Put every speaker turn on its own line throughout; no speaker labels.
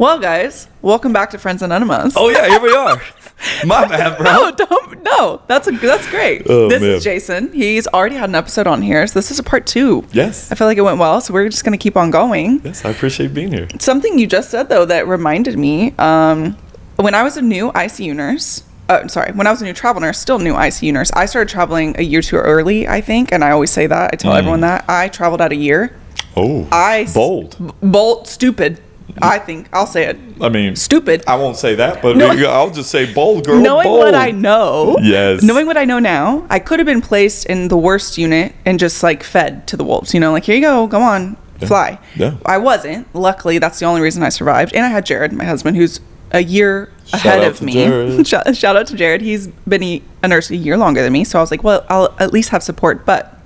Well, guys, welcome back to Friends Anonymous.
Oh yeah, here we are. My bad, bro.
No, that's great.
Oh,
this
man.
is Jason. He's already had an episode on here, so this is a part 2.
Yes.
I feel like it went well, so we're just going to keep on going.
Yes, I appreciate being here.
Something you just said, though, that reminded me, when I was a new ICU nurse, when I was a new travel nurse, still new ICU nurse, I started traveling a year too early, I think, and I always say that. I tell everyone that. I traveled out a year.
Oh, bold.
Stupid. I think I'll say it.
I mean,
stupid.
I won't say that, but
No.
I'll just say bold, girl.
Knowing
bold.
what I know, knowing what I know now, I could have been placed in the worst unit and just like fed to the wolves. You know, like, here you go on, fly.
Yeah.
I wasn't. Luckily, that's the only reason I survived. And I had Jared, my husband, who's a year ahead of me. Shout out to Jared. He's been a nurse a year longer than me, so I was like, well, I'll at least have support. But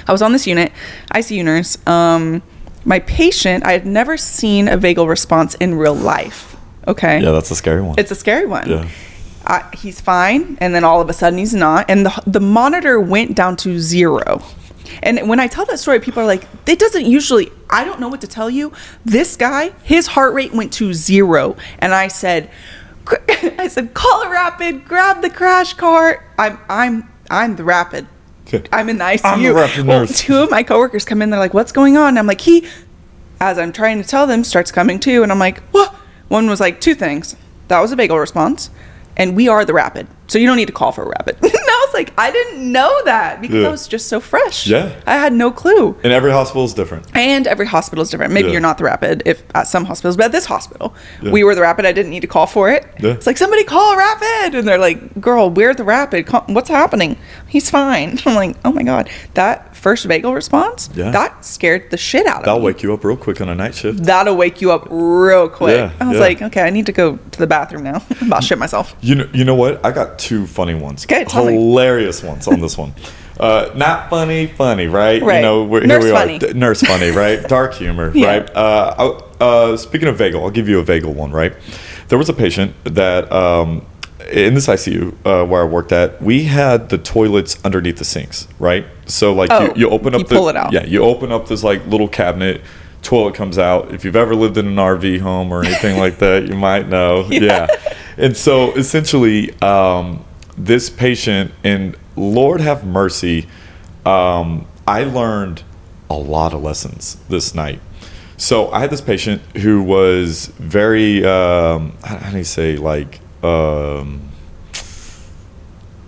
I was on this unit, ICU nurse. My patient, I had never seen a vagal response in real life. Okay.
Yeah, that's a scary one.
It's a scary one.
Yeah.
He's fine, and then all of a sudden he's not, and the monitor went down to 0. And when I tell that story, people are like, it doesn't usually, I don't know what to tell you. This guy, his heart rate went to 0, and I said, call a rapid, grab the crash cart. I'm the rapid. I'm in the ICU.
I'm the rapid nurse.
2 of my coworkers come in, they're like, what's going on? And I'm like, as I'm trying to tell them, starts coming too, and I'm like, what? One was like 2 things. That was a vagal response, and we are the rapid, so you don't need to call for a rapid. And I was like, I didn't know that because I was just so fresh.
Yeah.
I had no clue.
And every hospital is different. Maybe
you're not the rapid if at some hospitals, but at this hospital, we were the rapid. I didn't need to call for it.
Yeah.
It's like, somebody call a rapid. And they're like, girl, we're the rapid. What's happening? He's fine. I'm like, oh my God. That first vagal response, that scared the shit out of me.
That'll wake you up real quick on a night shift.
That'll wake you up real quick.
Yeah,
I was like, okay, I need to go to the bathroom now. I'm about to shit myself.
You know what? I got 2 funny ones.
Okay, tell me.
Hilarious ones on this one. Not funny, right?
Right.
You know,
Nurse
here we
funny.
are. Nurse funny, right? Dark humor,
Yeah.
right? Speaking of vagal, I'll give you a vagal one, right? There was a patient that in this ICU where I worked at, we had the toilets underneath the sinks, right? So like you open up,
pull it out.
Yeah, you open up this like little cabinet. Toilet comes out. If you've ever lived in an RV home or anything like that, you might know. Yeah. And so essentially, this patient, and Lord have mercy, I learned a lot of lessons this night. So I had this patient who was very, how do you say, like,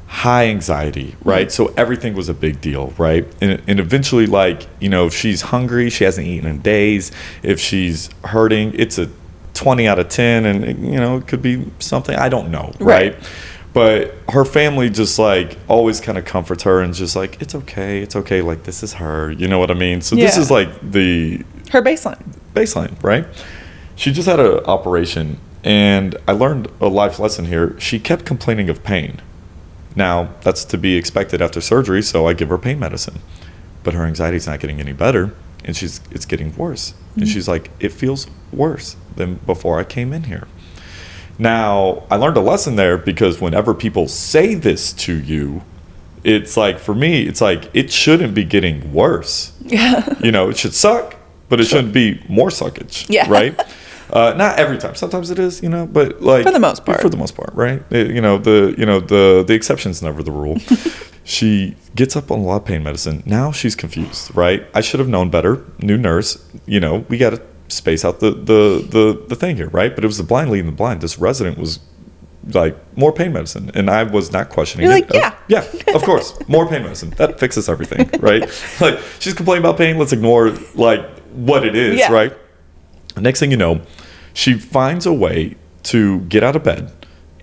high anxiety, right? Mm-hmm. So everything was a big deal, right? And eventually, like, you know, if she's hungry, she hasn't eaten in days. If she's hurting, it's a 20 out of 10, and, you know, it could be something, I don't know, right? But her family just, like, always kind of comforts her and just like, it's okay, like, this is her, you know what I mean? So this is like
her baseline,
right? She just had an operation, and I learned a life lesson here. She kept complaining of pain. Now, that's to be expected after surgery, so I give her pain medicine. But her anxiety's not getting any better, and it's getting worse. Mm-hmm. And she's like, it feels worse than before I came in here. Now, I learned a lesson there, because whenever people say this to you, it's like, for me, it's like, it shouldn't be getting worse. Yeah. You know, it should suck, but it shouldn't be more suckage. Yeah. Right? Not every time. Sometimes it is, you know, but like
for the most part,
right? The exception's never the rule. She gets up on a lot of pain medicine. Now she's confused, right? I should have known better. New nurse, you know, we got to space out the thing here, right? But it was the blind leading the blind. This resident was like, more pain medicine, and I was not questioning
You're
it.
Like,
yeah, of course, more pain medicine. That fixes everything, right? Like, she's complaining about pain. Let's ignore like what it is, right? Next thing you know, she finds a way to get out of bed,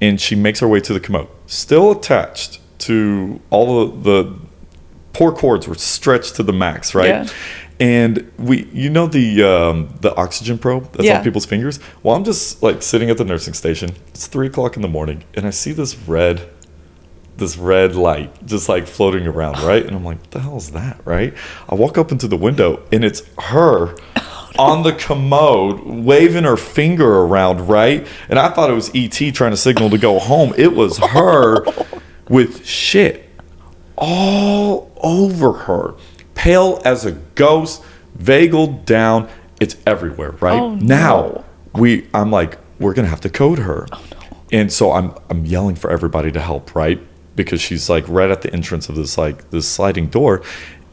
and she makes her way to the commode. Still attached to all of the poor cords were stretched to the max, right? Yeah. And the oxygen probe that's on people's fingers. Well, I'm just like sitting at the nursing station. It's 3:00 in the morning, and I see this red light just like floating around, right? And I'm like, what the hell is that, right? I walk up into the window, and it's her on the commode waving her finger around, right? And I thought it was E.T. trying to signal to go home. It was her with shit all over her, pale as a ghost, vagal down. It's everywhere, right?
Oh, no.
Now, I'm like, we're gonna have to code her. Oh no. And so I'm yelling for everybody to help, right? Because she's like right at the entrance of this sliding door,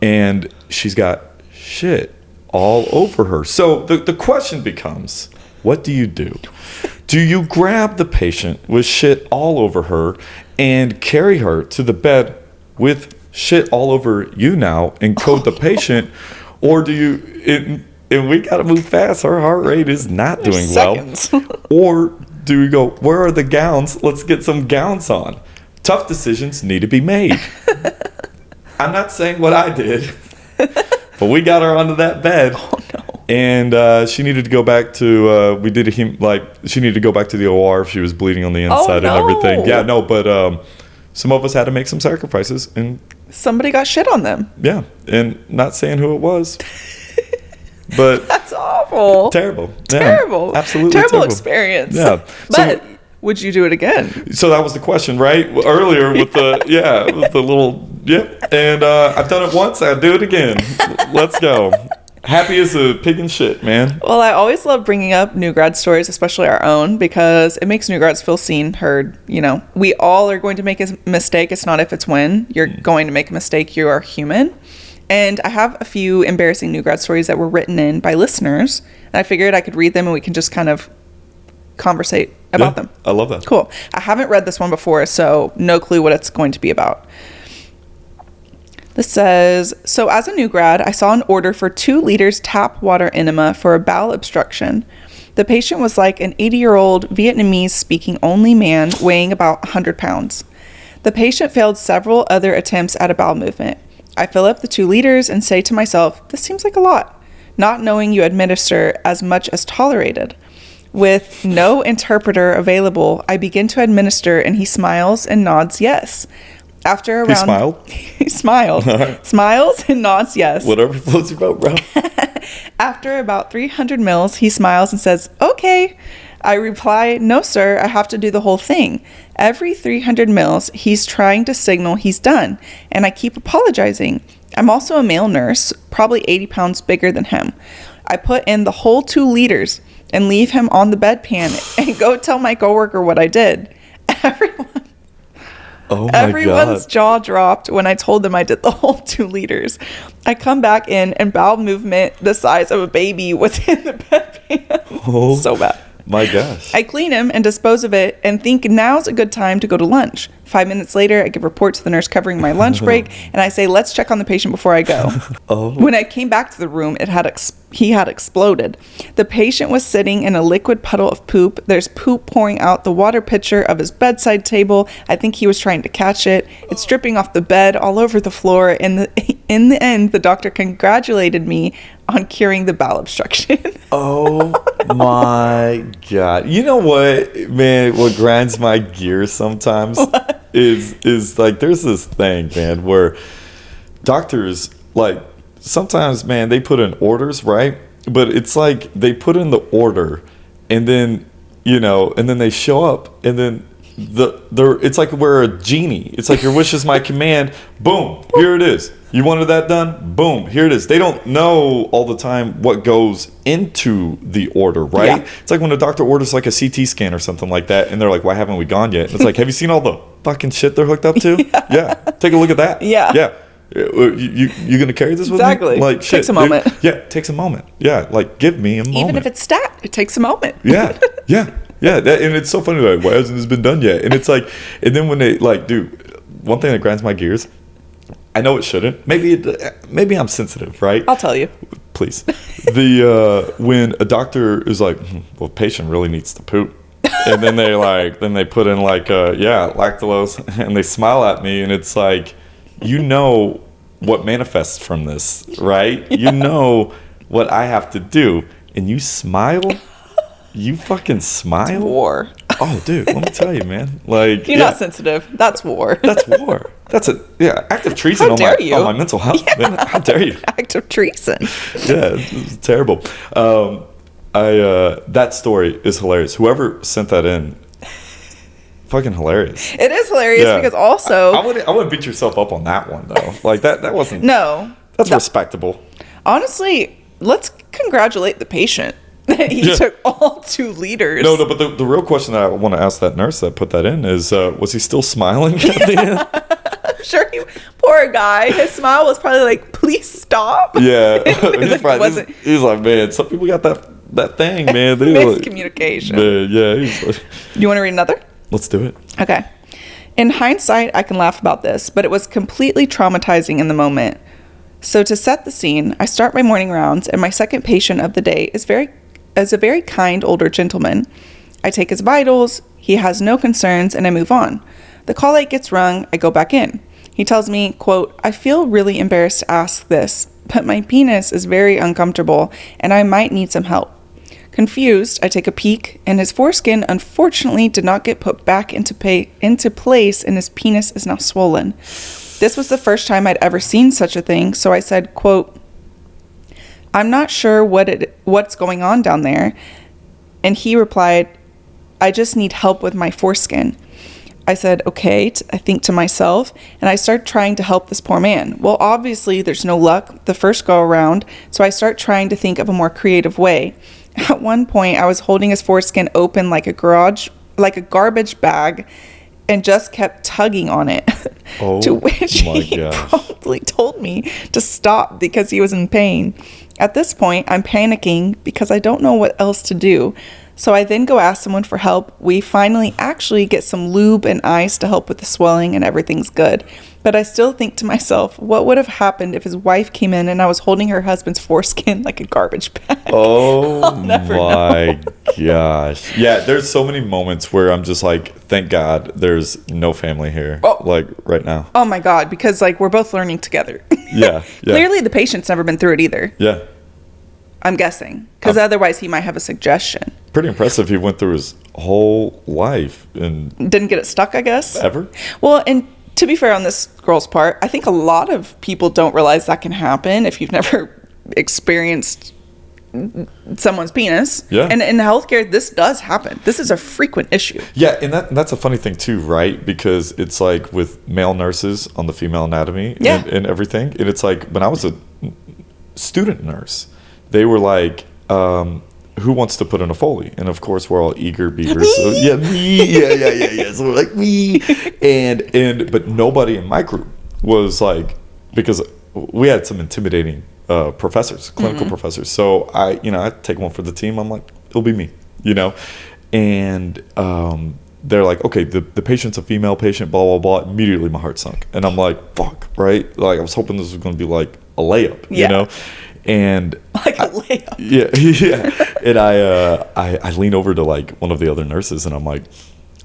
and she's got shit all over her. So the question becomes, what do you do? Do you grab the patient with shit all over her and carry her to the bed with shit all over you now and code the patient? Or do you, and we got to move fast. Her heart rate is not doing
seconds.
Well. Or do we go, where are the gowns? Let's get some gowns on. Tough decisions need to be made. I'm not saying what I did, but we got her onto that bed.
Oh no.
And she needed to go back to she needed to go back to the OR if she was bleeding on the inside and everything. Yeah, no, but some of us had to make some sacrifices, and
somebody got shit on them.
Yeah, and not saying who it was. But
that's awful.
Terrible.
Terrible.
Yeah, absolutely
terrible experience.
Yeah.
But would you do it again?
So that was the question, right? Earlier with the little And I've done it once. I'll do it again. Let's go. Happy as a pig in shit, man.
Well, I always love bringing up new grad stories, especially our own, because it makes new grads feel seen, heard. You know, we all are going to make a mistake. It's not if, it's when. You're going to make a mistake. You are human. And I have a few embarrassing new grad stories that were written in by listeners. And I figured I could read them and we can just kind of conversate about them.
I love that.
Cool. I haven't read this one before, so no clue what it's going to be about. This says, so as a new grad, I saw an order for 2 liters tap water enema for a bowel obstruction. The patient was like an 80-year-old Vietnamese speaking only man weighing about 100 pounds. The patient failed several other attempts at a bowel movement. I fill up the 2 liters and say to myself, this seems like a lot, not knowing you administer as much as tolerated. With no interpreter available, I begin to administer and he smiles and nods yes. After around,
he smiled?
He smiled. Smiles and nods yes.
Whatever floats your boat, bro.
After about 300 mils, he smiles and says, okay. I reply, no, sir, I have to do the whole thing. Every 300 mils, he's trying to signal he's done, and I keep apologizing. I'm also a male nurse, probably 80 pounds bigger than him. I put in the whole 2 liters and leave him on the bedpan and go tell my coworker what I did. Everyone's jaw dropped when I told them I did the whole 2 liters. I come back in and bowel movement the size of a baby was in the bedpan.
Oh,
so bad.
My gosh.
I clean him and dispose of it and think now's a good time to go to lunch. 5 minutes later, I give a report to the nurse covering my lunch break, and I say, let's check on the patient before I go. When I came back to the room, he had exploded. The patient was sitting in a liquid puddle of poop. There's poop pouring out the water pitcher of his bedside table. I think he was trying to catch it. It's dripping off the bed all over the floor. In the end, the doctor congratulated me on curing the bowel obstruction.
Oh my God. You know what, man, what grinds my gears sometimes is like, there's this thing, man, where doctors, like, sometimes, man, they put in orders, right? But it's like they put in the order and then, you know, and then they show up and then it's like we're a genie. It's like your wish is my command. Boom, here it is. You wanted that done? Boom, here it is. They don't know all the time what goes into the order, right? Yeah. It's like when a doctor orders like a CT scan or something like that, and they're like, why haven't we gone yet? And it's like, have you seen all the fucking shit they're hooked up to? Yeah. Take a look at that.
Yeah.
You gonna carry this with
me?
Like, shit,
takes a moment.
It takes a moment. Yeah, like, give me a moment.
Even if it's stat, it takes a moment.
Yeah. And it's so funny, like, why hasn't this been done yet? And it's like, and then when they, like, dude, one thing that grinds my gears, I know it shouldn't. Maybe I'm sensitive, right?
I'll tell you.
Please. When a doctor is like, well, patient really needs to poop. And then they put in like, lactulose, and they smile at me, and it's like, you know what manifests from this, right? Yeah. You know what I have to do, and you smile? You fucking smile?
It's war.
Oh, dude, let me tell you, man. Like,
you're not sensitive. That's war.
That's war. That's active treason on my mental health. Yeah. Man. How dare you?
Active treason.
Yeah, it's terrible. That story is hilarious. Whoever sent that in, fucking hilarious.
It is hilarious because also
I wouldn't beat yourself up on that one though. Like that wasn't.
No.
That's respectable.
Honestly, let's congratulate the patient. He took all 2 liters.
No, but the real question that I want to ask that nurse that put that in is, was he still smiling at the end?
I'm sure poor guy. His smile was probably like, please stop.
Yeah. He's like, man, some people got that thing, man.
Miscommunication.
Man, yeah. He's like,
do you want to read another?
Let's do it.
Okay. In hindsight, I can laugh about this, but it was completely traumatizing in the moment. So to set the scene, I start my morning rounds, and my second patient of the day is a very kind older gentleman. I take his vitals, he has no concerns, and I move on. The call light gets rung, I go back in. He tells me, quote, I feel really embarrassed to ask this, but my penis is very uncomfortable, and I might need some help. Confused, I take a peek, and his foreskin unfortunately did not get put back into place, and his penis is now swollen. This was the first time I'd ever seen such a thing, so I said, quote, I'm not sure what's going on down there. And he replied, I just need help with my foreskin. I said, okay, I think to myself, and I start trying to help this poor man. Well, obviously, there's no luck the first go around, so I start trying to think of a more creative way. At one point, I was holding his foreskin open like a garbage bag, and just kept tugging on it.
Oh,
to which he promptly told me to stop because he was in pain. At this point, I'm panicking because I don't know what else to do. So I then go ask someone for help. We finally actually get some lube and ice to help with the swelling, and everything's good. But I still think to myself, what would have happened if his wife came in and I was holding her husband's foreskin like a garbage bag?
Oh my gosh. Yeah, there's so many moments where I'm just like, thank God there's no family here.
Oh.
Like right now.
Oh my God, because like we're both learning together.
Yeah.
Clearly the patient's never been through it either.
Yeah.
I'm guessing. Because otherwise he might have a suggestion.
Pretty impressive. He went through his whole life and
didn't get it stuck, I guess.
Ever?
Well, and to be fair on this girl's part, I think a lot of people don't realize that can happen if you've never experienced someone's penis.
Yeah.
And in healthcare, this does happen. This is a frequent issue.
Yeah, and that's a funny thing too, right? Because it's like with male nurses on the female anatomy and everything. And it's like when I was a student nurse, they were like, who wants to put in a Foley? And of course, we're all eager beavers. So, yeah, me. Yeah. So we're like, me. But nobody in my group was like, because we had some intimidating professors, clinical professors. So I take one for the team. I'm like, it'll be me, And they're like, okay, the patient's a female patient, blah, blah, blah. Immediately my heart sunk. And I'm like, fuck, right? Like I was hoping this was going to be like a layup, you know? And
like a layup.
Yeah. And I lean over to like one of the other nurses and I'm like,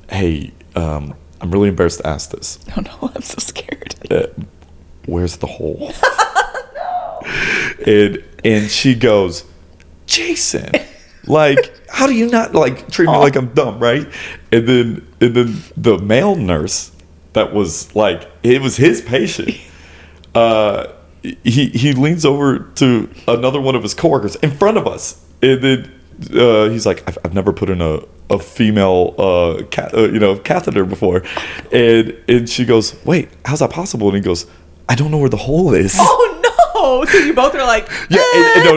hey, I'm really embarrassed to ask this.
Oh no, I'm so scared.
Where's the hole?
No.
And she goes, Jason, like, how do you not like treat me like I'm dumb, right? And then the male nurse that was like, it was his patient. He leans over to another one of his coworkers in front of us, and then he's like, "I've never put in a female catheter before," and she goes, "Wait, how's that possible?" And he goes, "I don't know where the hole is."
Oh no! So you both are like,
yeah,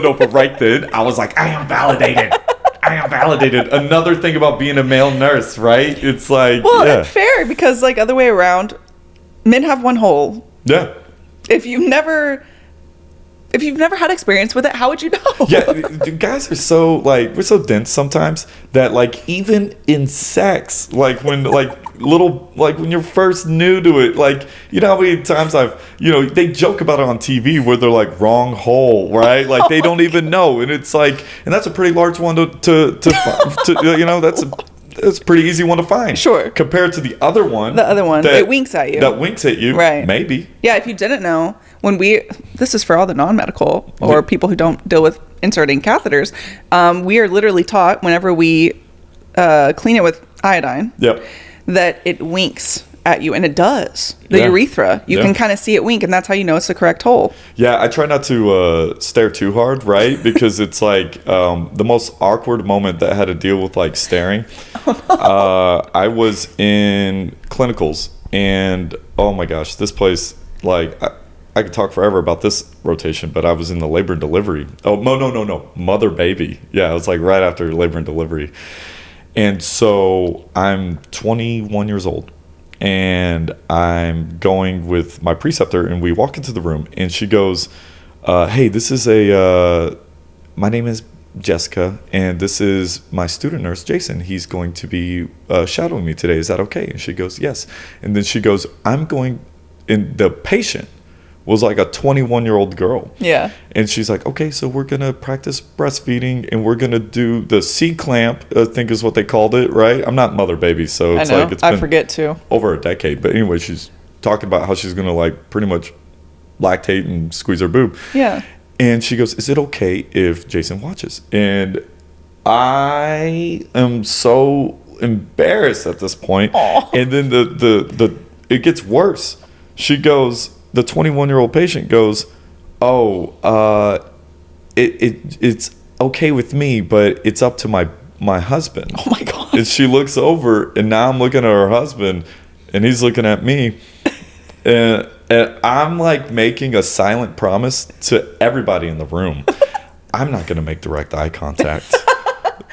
no, but right then I was like, I am validated. Another thing about being a male nurse, right? It's like,
well, fair because like other way around, men have one hole.
Yeah.
If you've never had experience with it, how would you know?
Yeah, guys are so like, we're so dense sometimes that like even in sex, like when when you're first new to it, like how many times they joke about it on TV where they're like wrong hole, right? Like they don't even know, and it's like, and that's a pretty large one to that's a pretty easy one to find.
Sure.
Compared to the other one.
It winks at you.
That winks at you.
Right.
Maybe.
Yeah, if you didn't know, this is for all the non-medical or people who don't deal with inserting catheters, we are literally taught whenever we clean it with iodine that it winks at you, and it does. The urethra. You can kind of see it wink, and that's how you know it's the correct hole.
Yeah, I try not to stare too hard, right? Because it's like the most awkward moment that I had to deal with like staring. I was in clinicals, and oh my gosh, this place, like I could talk forever about this rotation, but I was in the labor and delivery. Oh, no. Mother baby. Yeah, it was like right after labor and delivery. And so I'm 21 years old. And I'm going with my preceptor, and we walk into the room, and she goes, hey, this is my name is Jessica, and this is my student nurse, Jason. He's going to be shadowing me today. Is that okay? And she goes, yes. And then she goes, and the patient was like a 21-year-old girl.
Yeah.
And she's like, okay, so we're going to practice breastfeeding, and we're going to do the C-clamp, I think is what they called it, right? I'm not mother baby, so it's like it's been
I forget too.
over a decade. But anyway, she's talking about how she's going to like pretty much lactate and squeeze her boob.
Yeah. And
she goes, is it okay if Jason watches? And I am so embarrassed at this point.
Aww.
And then it gets worse. She goes, the 21-year-old patient goes, it's okay with me, but it's up to my husband.
Oh my God.
And she looks over, and now I'm looking at her husband, and he's looking at me. And I'm like making a silent promise to everybody in the room. I'm not going to make direct eye contact.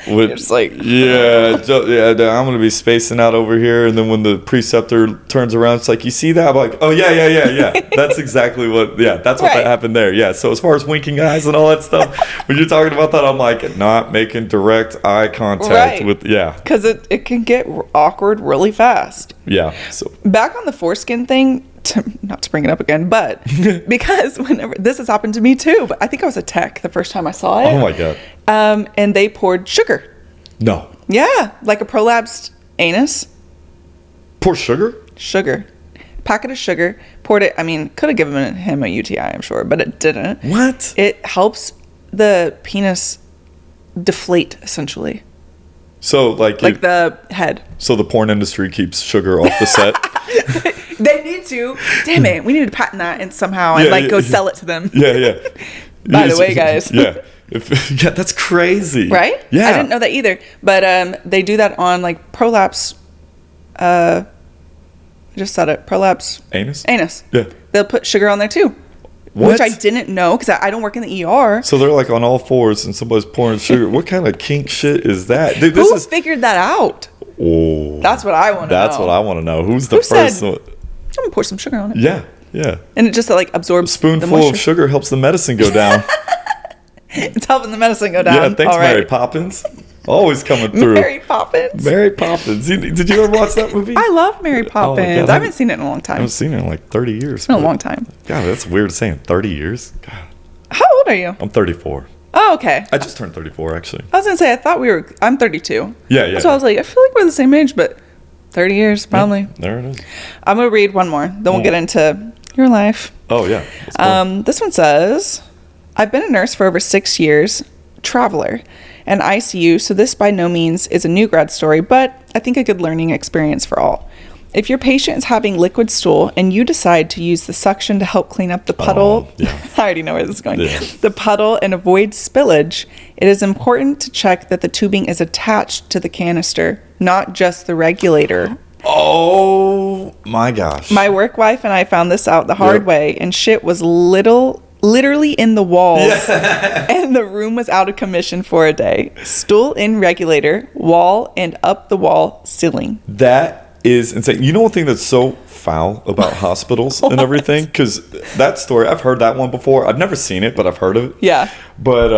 You're just like,
I'm going to be spacing out over here. And then when the preceptor turns around, it's like, you see that? I'm like, oh, yeah. That's exactly that's what
right.
that happened there. Yeah. So as far as winking eyes and all that stuff, when you're talking about that, I'm like, not making direct eye contact with,
because it can get awkward really fast.
Yeah. So
back on the foreskin thing, not to bring it up again, but because whenever this has happened to me too, but I think I was a tech the first time I saw it.
Oh my God.
And they poured sugar.
No.
Yeah, like a prolapsed anus.
Pour sugar?
Sugar. Packet of sugar. Poured it. I mean, could have given him a UTI, I'm sure, but it didn't.
What?
It helps the penis deflate, essentially.
So like
the head. So
the porn industry keeps sugar off the set.
They need to. Damn it. We need to patent that and somehow go sell it to them.
Yeah.
By the way, guys.
Yeah. That's crazy.
Right?
Yeah.
I didn't know that either. But they do that on like prolapse. I just said it. Prolapse.
Anus?
Yeah. They'll put sugar on there too.
What?
Which I didn't know because I don't work in the ER.
So they're like on all fours and somebody's pouring sugar. What kind of kink shit is that? Dude,
Who figured that out?
Oh.
That's what I want to know.
That's what I want to know. Who's the first one?
I'm going to pour some sugar on it.
Yeah.
And it just like absorbs
spoonful of sugar helps the medicine go down.
It's helping the medicine go down.
Yeah, thanks, Mary Poppins. Always coming through.
Mary Poppins.
Did you ever watch that movie?
I love Mary Poppins. I haven't seen it in a long time.
I haven't seen it in like 30 years.
It's been a long time.
God, that's weird saying 30 years. God.
How old are you?
I'm 34.
Oh, okay.
I just turned 34, actually.
I was going to say, I thought I'm 32.
Yeah.
So I was like, I feel like we're the same age, but 30 years, probably.
Yeah, there it is.
I'm going to read one more. Then we'll get into your life.
Oh, yeah.
This one says, I've been a nurse for over 6 years, traveler, and ICU, so this by no means is a new grad story, but I think a good learning experience for all. If your patient is having liquid stool and you decide to use the suction to help clean up the puddle, I already know where this is going, the puddle and avoid spillage, it is important to check that the tubing is attached to the canister, not just the regulator.
Oh my gosh.
My work wife and I found this out the hard way, and shit was literally in the walls, and the room was out of commission for a day. Stool in regulator, wall, and up the wall ceiling.
That is insane. You know one thing that's so foul about hospitals and everything? Because that story, I've heard that one before. I've never seen it, but I've heard of it.
Yeah.
But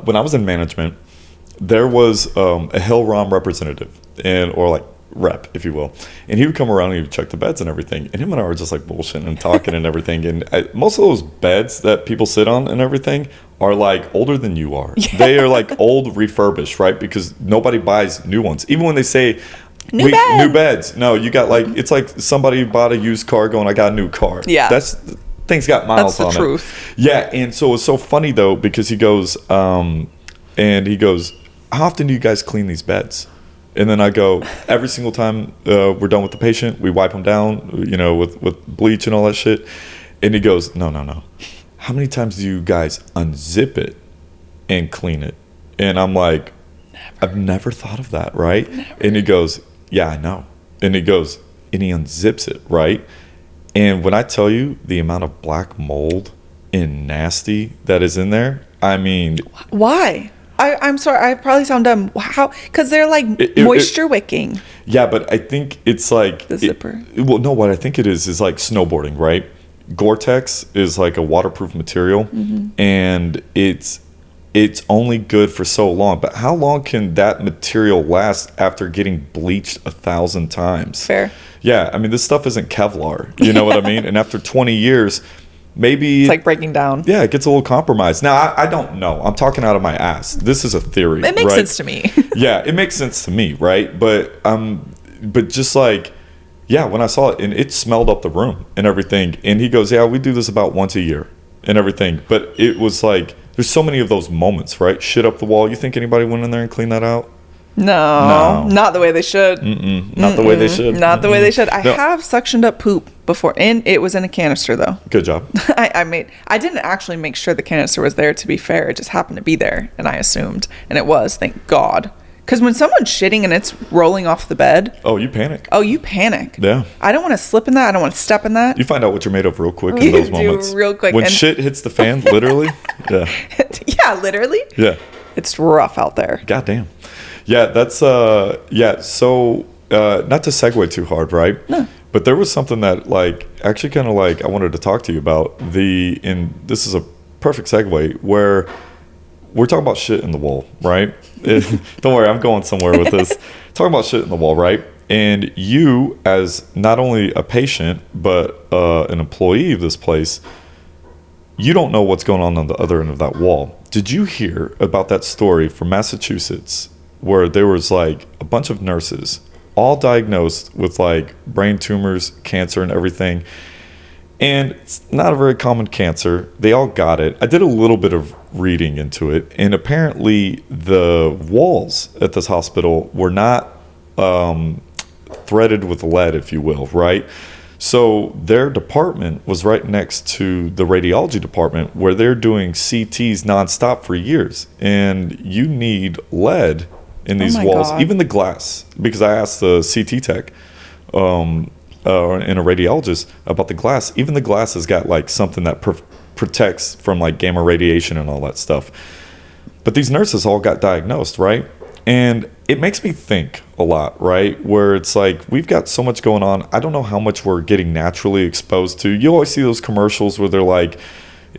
when I was in management, there was a Hill-Rom representative, or like rep, if you will, and he would come around and he would check the beds and everything, and him and I were just like bullshitting and talking and everything, and most of those beds that people sit on and everything are like older than you are. They are like old refurbished, right? Because nobody buys new ones, even when they say new beds. No, you got like, it's like somebody bought a used car going, I got a new car. That's things got miles on it.
That's the truth.
Yeah. And so it's so funny though, because he goes how often do you guys clean these beds? And then I go, every single time we're done with the patient, we wipe them down, with bleach and all that shit. And he goes, no. How many times do you guys unzip it and clean it? And I'm like, I've never thought of that, right? Never. And he goes, yeah, I know. And he goes, and he unzips it, right? And when I tell you the amount of black mold and nasty that is in there, I mean,
why? I'm sorry, I probably sound dumb. How? Because they're like moisture wicking.
Yeah, but I think it's like
the zipper.
Well, no, what I think it is like snowboarding, right? Gore-Tex is like a waterproof material, and it's only good for so long. But how long can that material last after getting bleached 1,000 times?
Fair.
Yeah, I mean, this stuff isn't Kevlar. You know what I mean? And after 20 years, maybe
it's like breaking down.
Yeah, it gets a little compromised. Now, I don't know. I'm talking out of my ass. This is a theory.
It makes sense to me.
Yeah, it makes sense to me, right? But just like, yeah, when I saw it, and it smelled up the room and everything. And he goes, yeah, we do this about once a year and everything. But it was like, there's so many of those moments, right? Shit up the wall. You think anybody went in there and cleaned that out?
No, not the way they should.
Not the way they should.
Not the way they should. I have suctioned up poop before, and it was in a canister though.
Good job.
I didn't actually make sure the canister was there, to be fair. It just happened to be there, and I assumed, and it was, thank God. Because when someone's shitting and it's rolling off the bed,
you panic.
You panic.
Yeah.
I don't want to slip in that. I don't want to step in that.
You find out what you're made of real quick in those moments.
Real quick.
When shit hits the fan, literally. Yeah.
Yeah, literally.
Yeah.
It's rough out there.
Goddamn. Yeah, that's yeah. So not to segue too hard, right?
No.
But there was something that like actually kind of like I wanted to talk to you about. And this is a perfect segue where we're talking about shit in the wall, right? Don't worry, I'm going somewhere with this. Talking about shit in the wall, right? And you, as not only a patient but an employee of this place, you don't know what's going on the other end of that wall. Did you hear about that story from Massachusetts where there was like a bunch of nurses all diagnosed with like brain tumors, cancer, and everything? And it's not a very common cancer. They all got it. I did a little bit of reading into it, and apparently the walls at this hospital were not threaded with lead, if you will, right? So their department was right next to the radiology department where they're doing CTs nonstop for years. And you need lead in these walls,
God.
Even the glass, because I asked the CT tech and a radiologist about the glass. Even the glass has got like something that protects from like gamma radiation and all that stuff. But these nurses all got diagnosed, right? And it makes me think a lot, right? Where it's like, we've got so much going on. I don't know how much we're getting naturally exposed to. You always see those commercials where they're like,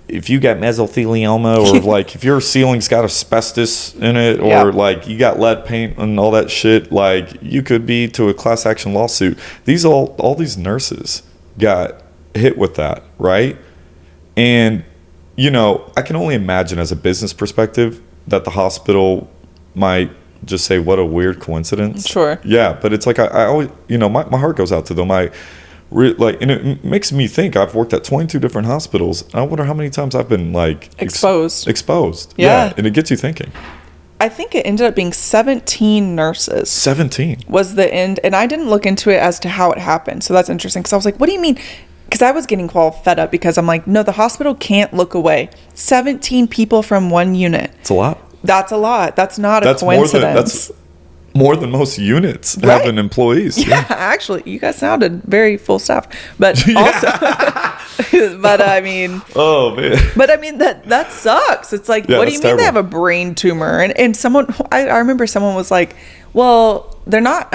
if you got mesothelioma, or like if your ceiling's got asbestos in it, or like you got lead paint and all that shit, like you could be to a class action lawsuit. All these nurses got hit with that, right? And, you know, I can only imagine as a business perspective that the hospital might just say, what a weird coincidence.
Sure.
Yeah, but it's like I always, you know, my heart goes out to them. And it makes me think. I've worked at 22 different hospitals, and I wonder how many times I've been like exposed.
Yeah,
and it gets you thinking.
I think it ended up being 17 nurses.
17
was the end, and I didn't look into it as to how it happened. So that's interesting, because I was like, what do you mean? Because I was getting fed up, because I'm like, no, the hospital can't look away. 17 people from one unit.
It's a lot.
That's a lot. That's not a coincidence.
That's more than most units having employees.
Yeah, actually, you guys sounded very full staff. But also, but I mean,
oh man.
But I mean that sucks. It's like, what do you mean they have a brain tumor? And someone, I remember someone was like, well, they're not.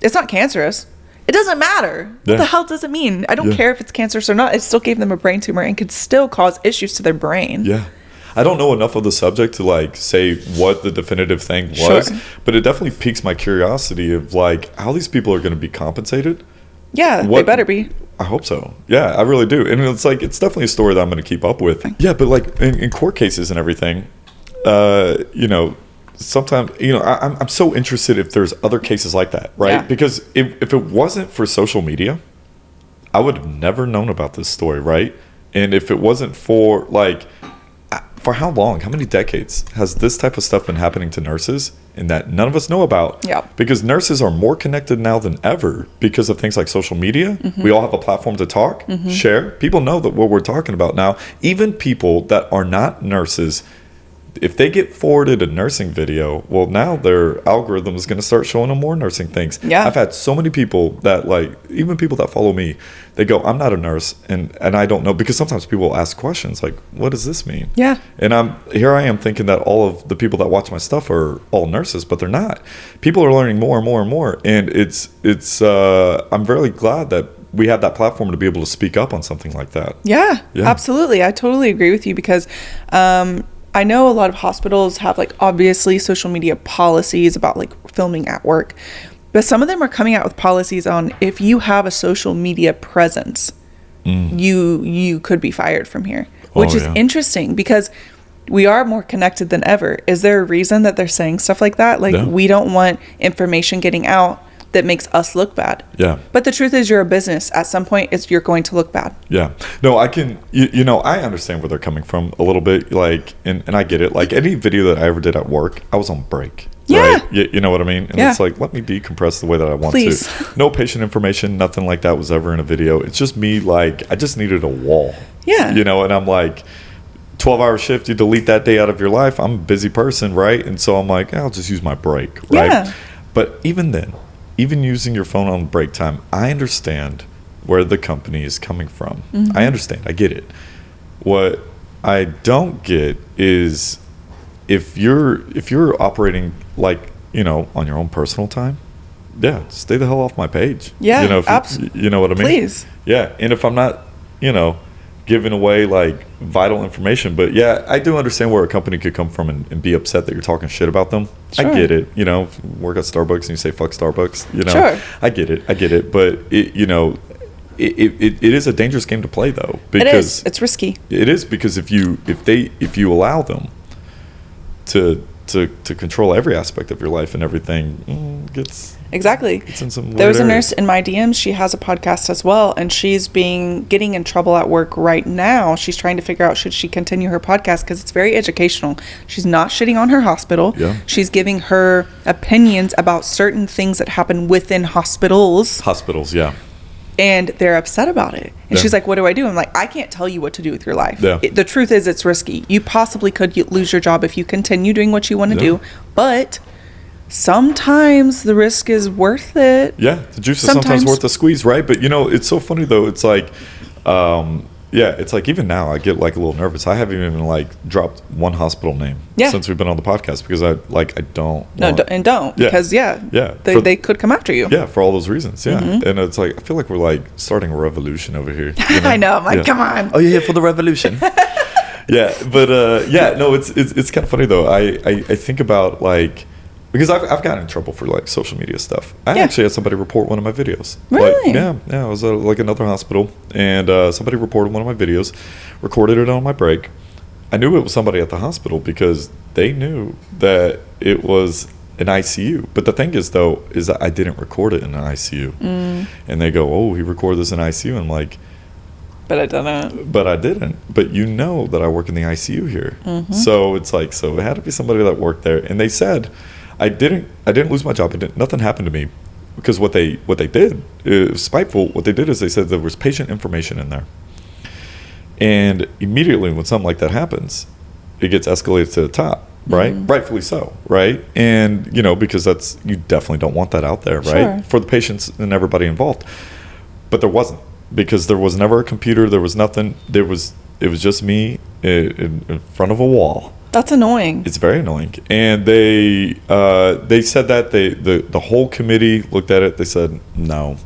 It's not cancerous. It doesn't matter. What the hell does it mean? I don't care if it's cancerous or not. It still gave them a brain tumor and could still cause issues to their brain.
Yeah. I don't know enough of the subject to like say what the definitive thing was, but it definitely piques my curiosity of like how these people are going to be compensated.
Yeah, they better be.
I hope so. Yeah, I really do. And it's like, it's definitely a story that I'm going to keep up with. Yeah, but like in court cases and everything, you know, sometimes, you know, I'm so interested if there's other cases like that, right?
Yeah.
Because if it wasn't for social media, I would have never known about this story, right? And if it wasn't for like, for how long, how many decades has this type of stuff been happening to nurses and that none of us know about?
Yeah.
Because nurses are more connected now than ever because of things like social media. We all have a platform to talk, share. People know that what we're talking about now. Even people that are not nurses if they get forwarded a nursing video, well, now their algorithm is going to start showing them more nursing things.
Yeah.
I've had so many people that, like, even people that follow me, they go, I'm not a nurse, and I don't know, because sometimes people will ask questions like, what does this mean?
Yeah.
And I am thinking that all of the people that watch my stuff are all nurses, but they're not. People are learning more and more and more, and it's I'm very glad that we have that platform to be able to speak up on something like that.
Yeah, absolutely. I totally agree with you, because I know a lot of hospitals have, like, obviously social media policies about, like, filming at work, but some of them are coming out with policies on if you have a social media presence, you could be fired from here, which is interesting, because we are more connected than ever. Is there a reason that they're saying stuff like that? Like, we don't want information getting out that makes us look bad.
Yeah.
But the truth is, you're a business. At some point, you're going to look bad.
Yeah. No, I can, I understand where they're coming from a little bit, like, and I get it. Like, any video that I ever did at work, I was on break.
Yeah.
Right? You know what I mean? And it's like, let me decompress the way that I want
Please.
to. No patient information, nothing like that was ever in a video. It's just me, like, I just needed a wall.
Yeah.
And I'm like, 12-hour shift, you delete that day out of your life. I'm a busy person, right? And so I'm like, I'll just use my break, right?
Yeah.
But even then, even using your phone on break time, I understand where the company is coming from. I understand. I get it. What I don't get is if you're operating, like, on your own personal time, stay the hell off my page.
Yeah,
absolutely. You know what I mean?
Please.
Yeah, and if I'm not, giving away, like, vital information, but I do understand where a company could come from and be upset that you're talking shit about them. Sure. I get it. Work at Starbucks and you say fuck Starbucks.
Sure.
I get it. But it is a dangerous game to play, though, because
it is. It's risky.
It is, because if you allow them to control every aspect of your life and everything, gets
exactly.
Gets in some
there was a
areas.
nurse in my DMs. She has a podcast as well, and she's getting in trouble at work right now. She's trying to figure out, should she continue her podcast, because it's very educational. She's not shitting on her hospital.
Yeah.
She's giving her opinions about certain things that happen within hospitals.
Yeah.
And they're upset about it. And she's like, what do I do? I'm like, I can't tell you what to do with your life. Yeah. The truth is, it's risky. You possibly could lose your job if you continue doing what you want to do. But sometimes the risk is worth it.
Yeah, the juice is sometimes worth the squeeze, right? But, it's so funny, though. It's like, it's like, even now I get, like, a little nervous. I haven't even, like, dropped one hospital name since we've been on the podcast, because I don't. Because they could come after you. Yeah, for all those reasons. Yeah. And it's like, I feel like we're, like, starting a revolution over here.
I know. I'm like, come on.
Oh, you're here for the revolution. It's kind of funny, though. I think about, like, because I've gotten in trouble for, like, social media stuff. I actually had somebody report one of my videos.
Really?
Like, I was at, like, another hospital, and somebody reported one of my videos, recorded it on my break. I knew it was somebody at the hospital because they knew that it was an ICU. But the thing is, though, is that I didn't record it in an ICU. And they go, oh, he recorded this in ICU. I'm like,
but I didn't.
But I didn't. But that I work in the ICU here. So it's like, so it had to be somebody that worked there. And they said, I didn't lose my job. Nothing happened to me, because what they did, it was spiteful. What they did is they said there was patient information in there, and immediately when something like that happens, it gets escalated to the top, right? Rightfully so, right? And because you definitely don't want that out there, right? For the patients and everybody involved. But there wasn't, because there was never a computer. There was nothing. It was just me in front of a wall.
That's annoying.
It's very annoying. And they said that the whole committee looked at it. They said no.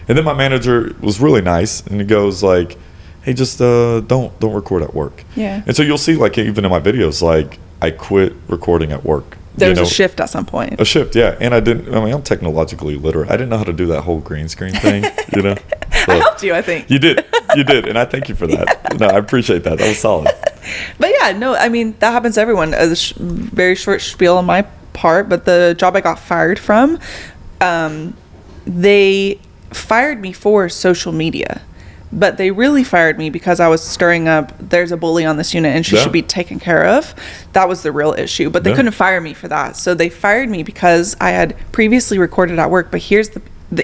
And then my manager was really nice, and he goes, like, hey, just don't record at work.
Yeah.
And so you'll see, like, even in my videos, like, I quit recording at work.
There was a shift at some point.
A shift, yeah. And I'm technologically literate. I didn't know how to do that whole green screen thing,
I helped you, I think.
You did. And I thank you for that. No, I appreciate that. That was solid.
But that happens to everyone. A very short spiel on my part, but the job I got fired from, they fired me for social media. But they really fired me because I was stirring up, there's a bully on this unit and she should be taken care of. That was the real issue. But they couldn't fire me for that. So they fired me because I had previously recorded at work. But here's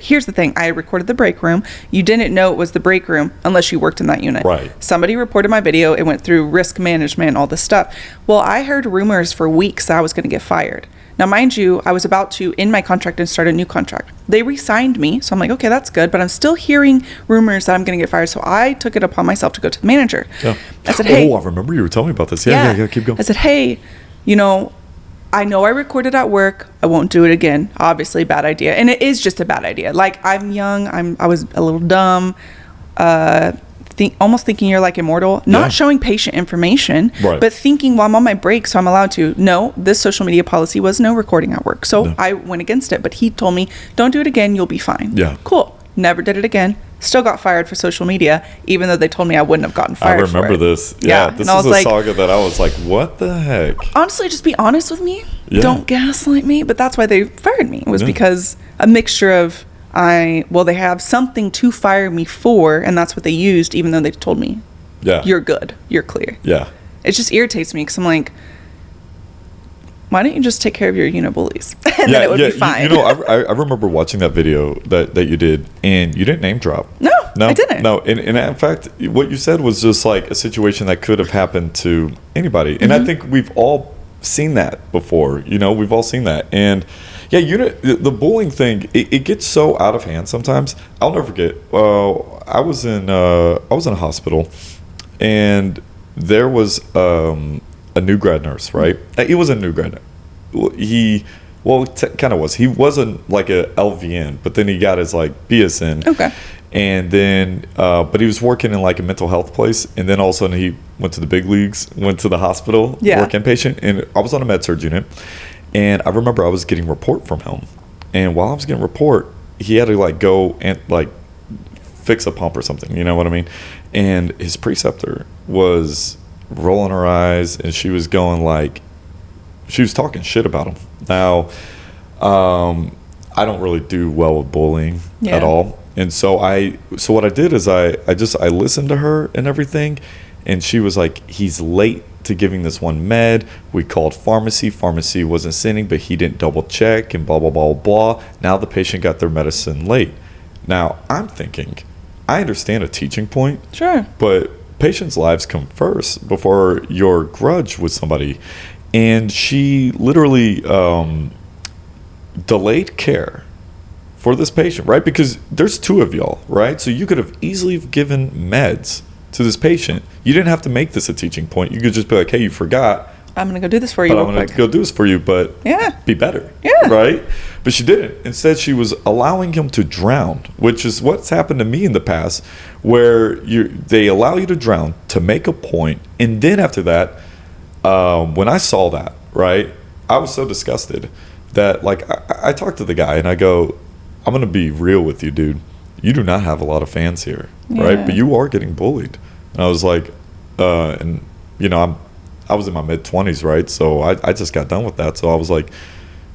here's the thing. I recorded the break room. You didn't know it was the break room unless you worked in that unit.
Right.
Somebody reported my video. It went through risk management, all this stuff. Well, I heard rumors for weeks that I was going to get fired. Now, mind you, I was about to end my contract and start a new contract. They re-signed me, so I'm like, okay, that's good. But I'm still hearing rumors that I'm going to get fired. So I took it upon myself to go to the manager.
Yeah.
I said, hey.
Oh, I remember you were telling me about this. Yeah, keep going.
I said, hey, I know I recorded at work. I won't do it again. Obviously, bad idea. And it is just a bad idea. Like, I'm young. I was a little dumb. Almost thinking you're like immortal, not showing patient information, but thinking while I'm on my break, so I'm allowed to. No, this social media policy was no recording at work. So I went against it, but he told me, don't do it again. You'll be fine.
Yeah.
Cool. Never did it again. Still got fired for social media, even though they told me I wouldn't have gotten fired.
I remember this. Yeah. This is a saga that I was like, what the heck?
Honestly, just be honest with me.
Yeah.
Don't gaslight me. But that's why they fired me. It was because a mixture of they have something to fire me for, and that's what they used, even though they told me, you're good, you're clear.
Yeah.
It just irritates me because I'm like, why don't you just take care of your unit bullies? And then it would be fine.
I remember watching that video that you did, and you didn't name drop.
No, I didn't.
No, and in fact, what you said was just like a situation that could have happened to anybody. And I think we've all seen that before. We've all seen that. And the bullying thing, it gets so out of hand sometimes. I'll never forget. I was in a hospital, and there was a new grad nurse, right? He was a new grad. He kind of was. He wasn't like a LVN, but then he got his like BSN.
Okay.
And then, but he was working in like a mental health place, and then all of a sudden he went to the big leagues, went to the hospital, work inpatient, and I was on a med-surg unit. And I remember I was getting report from him. And while I was getting report, he had to like go and like fix a pump or something. You know what I mean? And his preceptor was rolling her eyes, and she was going like, she was talking shit about him. Now, I don't really do well with bullying at all. And so what I did is I listened to her and everything. And she was like, he's late to giving this one med. We called pharmacy. Pharmacy wasn't sending, but he didn't double check and blah, blah, blah, blah. Now the patient got their medicine late. Now I'm thinking, I understand a teaching point.
Sure.
But patients' lives come first before your grudge with somebody. And she literally delayed care for this patient, right? Because there's two of y'all, right? So you could have easily given meds to this patient. You didn't have to make this a teaching point. You could just be like, hey, you forgot.
I'm going to go do this for you.
But I'm going to go do this for you, but be better.
Yeah.
Right? But she didn't. Instead, she was allowing him to drown, which is what's happened to me in the past, where they allow you to drown to make a point. And then after that, when I saw that, right, I was so disgusted that, like, I talked to the guy and I go, I'm going to be real with you, dude. You do not have a lot of fans here, right? But you are getting bullied. And I was like, I was in my mid-20s, right? So I just got done with that. So I was like,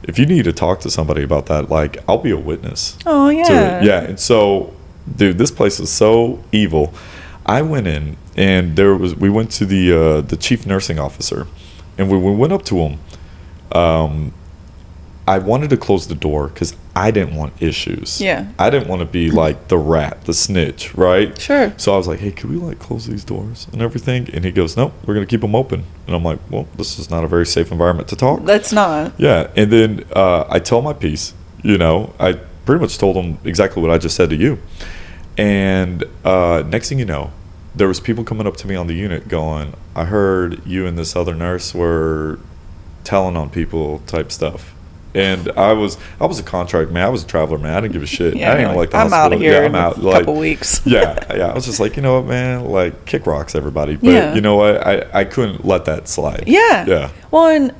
if you need to talk to somebody about that, like, I'll be a witness.
Oh, yeah.
To it. Yeah. And so, dude, this place is so evil. I went in, and we went to the chief nursing officer, and we went up to him. I wanted to close the door because I didn't want issues.
Yeah.
I didn't want to be like the rat, the snitch, right?
Sure.
So I was like, hey, could we like close these doors and everything? And he goes, nope, we're going to keep them open. And I'm like, well, this is not a very safe environment to talk.
That's not.
Yeah. And then I tell my piece, I pretty much told him exactly what I just said to you. And next thing you know, there was people coming up to me on the unit going, I heard you and this other nurse were telling on people type stuff. And I was a contract man. I was a traveler man. I didn't give a shit.
Yeah,
I didn't like the
I'm
hospital.
out of here
I'm out.
in a couple weeks.
yeah. I was just like, you know what, man? Like, kick rocks, everybody. But you know what? I couldn't let that slide.
Yeah.
Yeah.
Well, and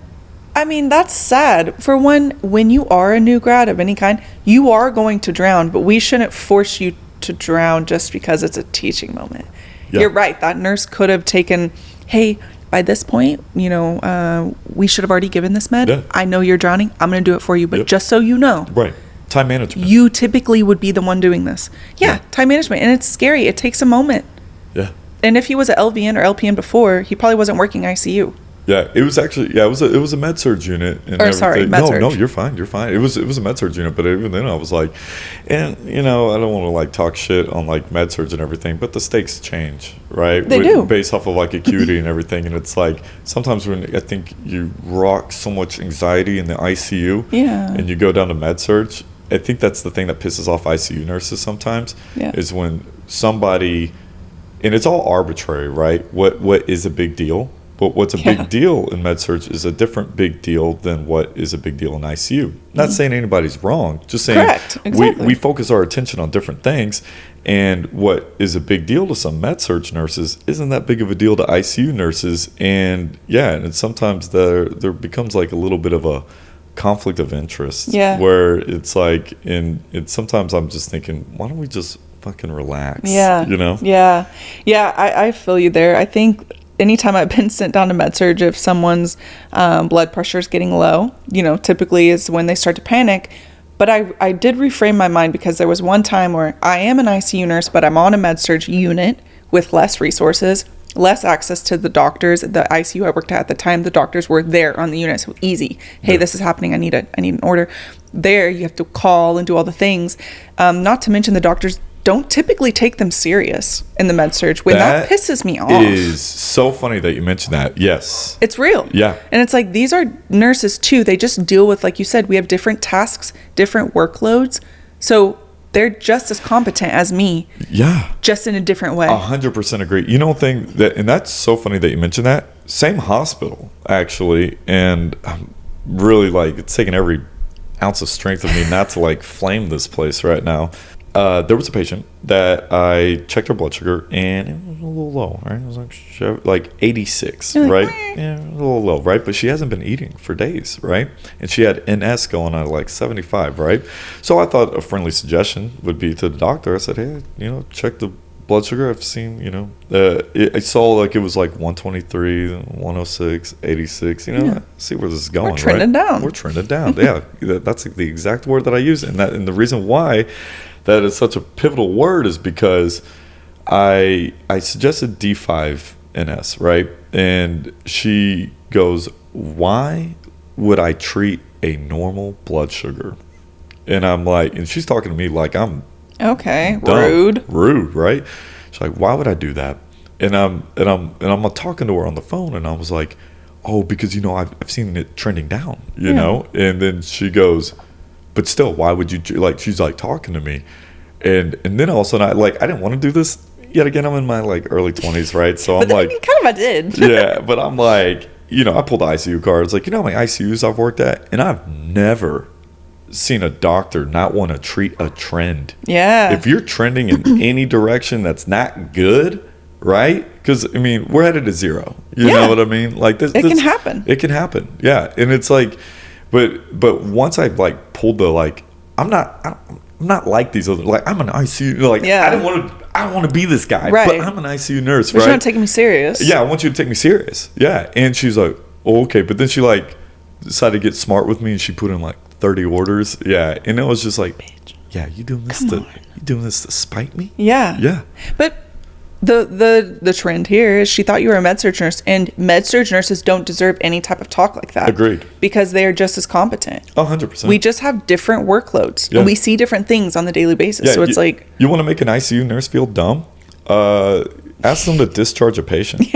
I mean, that's sad. For one, when you are a new grad of any kind, you are going to drown, but we shouldn't force you to drown just because it's a teaching moment. Yeah. You're right. That nurse could have taken, hey, by this point, we should have already given this med. Yeah. I know you're drowning. I'm going to do it for you. But just so you know.
Right. Time management.
You typically would be the one doing this. Yeah, time management. And it's scary. It takes a moment.
Yeah.
And if he was an LVN or LPN before, he probably wasn't working ICU.
Yeah, it was actually it was a med surg unit and everything. No, you're fine. It was a med surg unit, but even then I was like, and I don't want to like talk shit on like med surg and everything, but the stakes change, right?
They do
based off of like acuity and everything, and it's like sometimes when I think you rock so much anxiety in the ICU, and you go down to med surg, I think that's the thing that pisses off ICU nurses sometimes is when somebody, and it's all arbitrary, right? What is a big deal? But what's a big deal in med-surg is a different big deal than what is a big deal in ICU. Not saying anybody's wrong, just saying
correct. Exactly.
we focus our attention on different things. And what is a big deal to some med-surg nurses isn't that big of a deal to ICU nurses. And and sometimes there becomes like a little bit of a conflict of interest. Where it's like, sometimes I'm just thinking, why don't we just fucking relax?
Yeah, I feel you there. I think anytime I've been sent down to med-surg, if someone's blood pressure is getting low, typically is when they start to panic. But I did reframe my mind, because there was one time where I am an ICU nurse, but I'm on a med-surg unit with less resources, less access to the doctors. The ICU I worked at the time, the doctors were there on the unit, so easy. Hey, this is happening. I need an order. There, you have to call and do all the things. Not to mention the doctors don't typically take them serious in the med-surg, when that pisses me off.
It is so funny that you mentioned that. Yes.
It's real.
Yeah.
And it's like, these are nurses too. They just deal with, like you said, we have different tasks, different workloads. So they're just as competent as me. Yeah. Just in a different way.
100% agree. And that's so funny that you mentioned that. Same hospital, actually. And I'm really like, it's taking every ounce of strength of me not to like flame this place right now. There was a patient that I checked her blood sugar, and it was a little low, right? It was like 86, right? Yeah, a little low, right? But she hasn't been eating for days, right? And she had NS going on at like 75, right? So I thought a friendly suggestion would be to the doctor. I said, hey, check the blood sugar. I've seen, I saw like it was like 123, 106, 86, see where this is going.
We're trending down.
We're trending down. Yeah, that's the exact word that I use. And the reason why that is such a pivotal word is because I suggested D5 NS, right? And she goes, why would I treat a normal blood sugar? And I'm like, and she's talking to me like I'm
okay,
dumb. Rude, right? She's like, why would I do that? And I'm talking to her on the phone, and I was like, oh, because I've seen it trending down, you know. And then she goes, but still, why would you like? She's like talking to me, and then all of a sudden I didn't want to do this yet again. I'm in my like early 20s, right? So I'm like,
kind of I did.
Yeah, but I'm like, I pulled the ICU card. It's like, how many ICUs I've worked at, and I've never seen a doctor not want to treat a trend. Yeah. If you're trending in any direction that's not good, right? Because we're headed to zero. You know what I mean? Like this,
can happen.
It can happen. Yeah, and it's like, but once I like pulled the like, I'm not like these other, like I'm an ICU. Like I don't want to be this guy, right? But I'm an ICU nurse,
but
right?
You're not taking me serious.
Yeah, I want you to take me serious. Yeah, and she's like, oh, okay, but then she like decided to get smart with me, and she put in like 30 orders. Yeah, and it was just like, bitch. Yeah, you doing this to spite me? Yeah. Yeah.
But the trend here is she thought you were a med-surg nurse, and med-surg nurses don't deserve any type of talk like that.
Agreed.
Because they are just as competent.
100%.
We just have different workloads, and we see different things on the daily basis. Yeah, so it's like,
you want to make an ICU nurse feel dumb? Ask them to discharge a patient.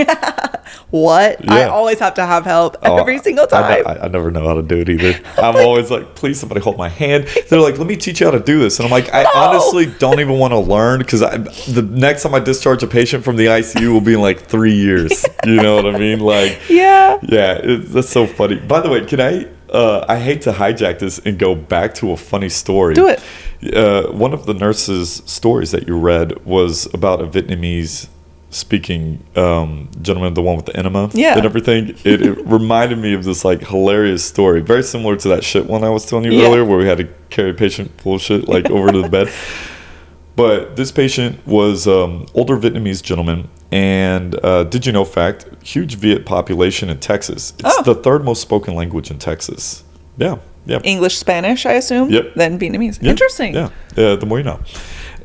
What? Yeah. I always have to have help every single time.
I never know how to do it either. I'm always like, please, somebody hold my hand. They're like, let me teach you how to do this. And I'm like, I honestly don't even want to learn, because the next time I discharge a patient from the ICU will be in like 3 years. You know what I mean? Like, yeah, that's so funny. By the way, can I hate to hijack this and go back to a funny story.
Do it.
One of the nurses' stories that you read was about a Vietnamese speaking gentleman, the one with the enema and everything. It reminded me of this like hilarious story, very similar to that shit one I was telling you earlier, where we had to carry a patient full of shit like over to the bed. But this patient was older Vietnamese gentleman, and did you know fact, huge Viet population in Texas. It's the third most spoken language in Texas. Yeah.
English, Spanish, I assume.
Yep.
Then Vietnamese.
Yep.
Interesting.
Yeah. The more you know.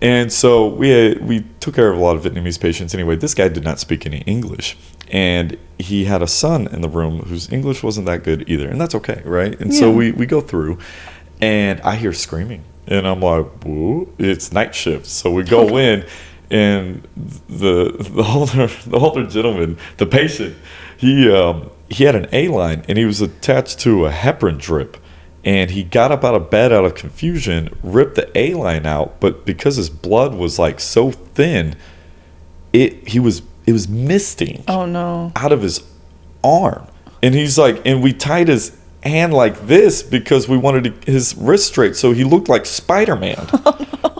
And so we took care of a lot of Vietnamese patients. Anyway, this guy did not speak any English. And he had a son in the room whose English wasn't that good either. And that's okay, right? And so we go through, and I hear screaming. And I'm like, whoa, it's night shift. So we go in, and the older gentleman, the patient, he had an A-line, and he was attached to a heparin drip. And he got up out of bed out of confusion, ripped the A-line out, but because his blood was like so thin, it was misting out of his arm. And he's like, and we tied his hand like this because we wanted his wrist straight, so he looked like Spider-Man.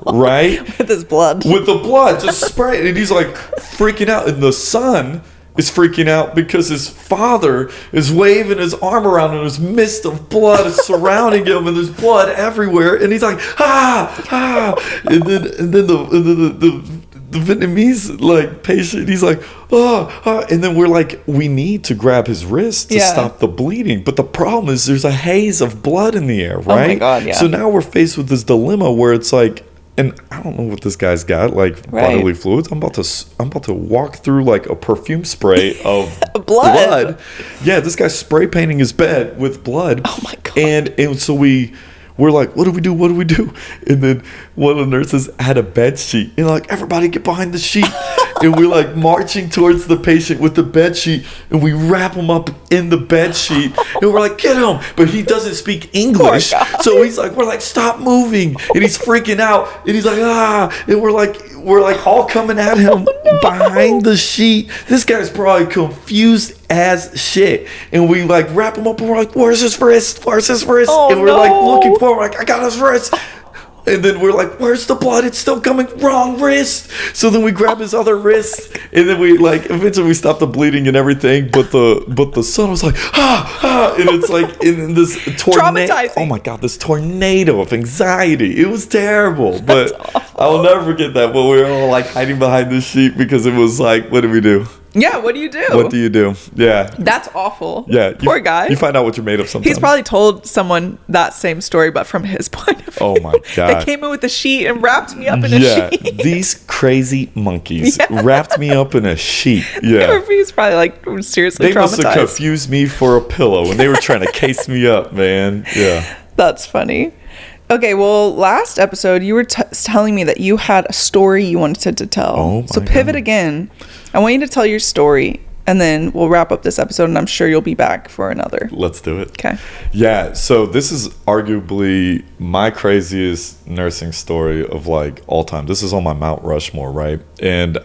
Right?
With his blood.
With the blood just spraying. And he's like freaking out. And the son is freaking out because his father is waving his arm around and there's mist of blood is surrounding him and there's blood everywhere. And he's like, and then the Vietnamese like patient, he's like, and then we're like, we need to grab his wrist to stop the bleeding. But the problem is there's a haze of blood in the air, right?
Oh my God, yeah.
So now we're faced with this dilemma where it's like, and I don't know what this guy's got, like bodily fluids. I'm about to walk through like a perfume spray of blood. Yeah, this guy's spray painting his bed with blood.
Oh my God.
And so we're like, what do we do? What do we do? And then one of the nurses had a bed sheet. And like, everybody get behind the sheet. And we're like marching towards the patient with the bed sheet. And we wrap him up in the bed sheet. And we're like, get him. But he doesn't speak English. So he's like, we're like, stop moving. And he's freaking out. And he's like, And we're like all coming at him behind the sheet. This guy's probably confused as shit. And we like wrap him up and we're like, where's his wrist? Where's his wrist? And we're like looking for him, like, I got his wrist. And then we're like, where's the blood? It's still coming. Wrong wrist. So then we grab his other wrist, and then we like eventually we stop the bleeding and everything. But the son was like, and it's like in this tornado. Oh my God, this tornado of anxiety. It was terrible. But I'll never forget that. But we were all like hiding behind the sheet because it was like, what do we do?
Yeah, what do you do?
What do you do? Yeah.
That's awful.
Yeah.
Poor guy.
You find out what you're made of sometimes.
He's probably told someone that same story, but from his point of view.
Oh my God.
They came in with a sheet and wrapped me up in a sheet.
These crazy monkeys wrapped me up in a sheet. Yeah.
He's probably like seriously traumatized.
They must have confused me for a pillow when they were trying to case me up, man. Yeah.
That's funny. Okay, well, last episode, you were telling me that you had a story you wanted to tell.
Oh, my
So pivot again. I want you to tell your story, and then we'll wrap up this episode, and I'm sure you'll be back for another.
Let's do it.
Okay.
Yeah, so this is arguably my craziest nursing story of, like, all time. This is on my Mount Rushmore, right? And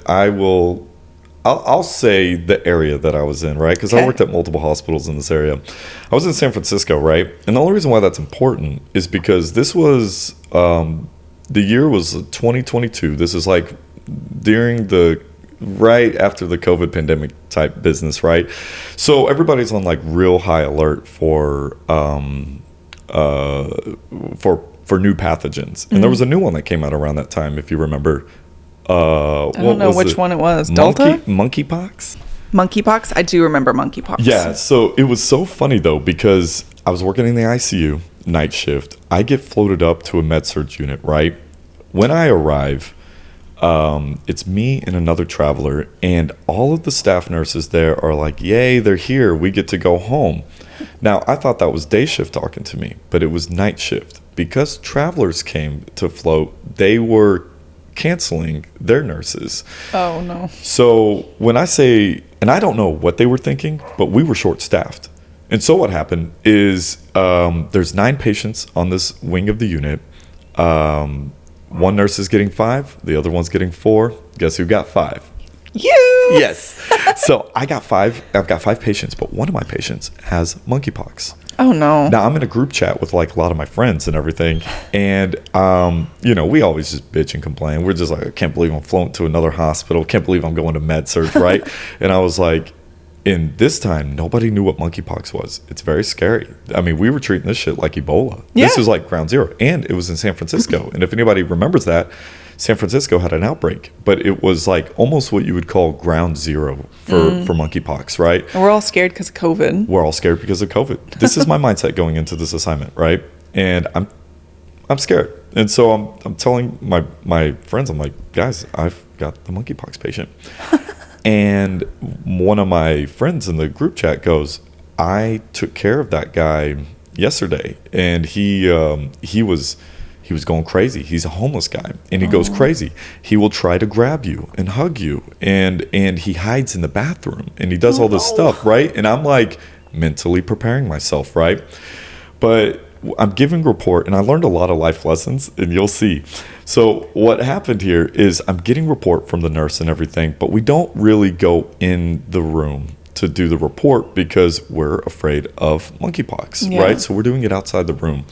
I'll say the area that I was in, right? Because I worked at multiple hospitals in this area. I was in San Francisco, right? And the only reason why that's important is because this was, the year was 2022. This is like during right after the COVID pandemic type business, right? So everybody's on like real high alert for new pathogens. And there was a new one that came out around that time, if you remember.
I don't know which one it was. Delta?
Monkeypox?
Monkeypox? I do remember monkeypox.
Yeah, so it was so funny though, because I was working in the ICU, night shift. I get floated up to a med-surg unit, right? When I arrive, it's me and another traveler, and all of the staff nurses there are like, yay, they're here. We get to go home. Now, I thought that was day shift talking to me, but it was night shift. Because travelers came to float, they were canceling their nurses.
Oh no.
So when I say, and I don't know what they were thinking, but we were short staffed. And so what happened is there's 9 patients on this wing of the unit. One nurse is getting 5, the other one's getting 4. Guess who got 5?
You.
Yes. So I've got 5 patients, but one of my patients has monkeypox.
Oh no.
Now I'm in a group chat with like a lot of my friends and everything, and we always just bitch and complain. We're just like, I can't believe I'm flown to another hospital, can't believe I'm going to med surg, right? And I was like, in this time nobody knew what monkeypox was. It's very scary. I mean, we were treating this shit like Ebola. This was like ground zero, and it was in San Francisco. And if anybody remembers that, San Francisco had an outbreak, but it was like almost what you would call ground zero for monkeypox, right?
And we're all scared because of COVID.
We're all scared because of COVID. This is my mindset going into this assignment, right? And I'm scared. And so I'm telling my friends, I'm like, guys, I've got the monkeypox patient. And one of my friends in the group chat goes, I took care of that guy yesterday, and he was going crazy. He's a homeless guy, and he goes crazy. He will try to grab you and hug you, and he hides in the bathroom, and he does all this stuff, right? And I'm like mentally preparing myself, right? But I'm giving report, and I learned a lot of life lessons, and you'll see. So what happened here is I'm getting report from the nurse and everything, but we don't really go in the room to do the report because we're afraid of monkeypox, right? So we're doing it outside the room.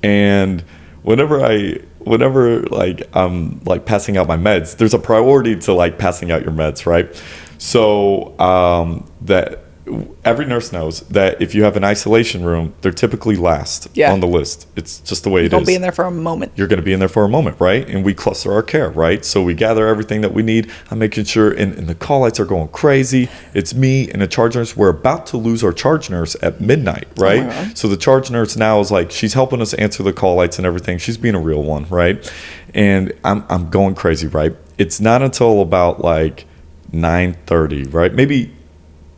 And whenever like I'm like passing out my meds, there's a priority to like passing out your meds, right? So that every nurse knows that if you have an isolation room, they're typically last on the list. It's just the way it is.
Don't be in there for a moment.
You're going to be in there for a moment, right? And we cluster our care, right? So we gather everything that we need. I'm making sure, and the call lights are going crazy. It's me and a charge nurse. We're about to lose our charge nurse at midnight, right? So the charge nurse now is like, she's helping us answer the call lights and everything. She's being a real one, right? And I'm going crazy, right? It's not until about like 9:30, right? Maybe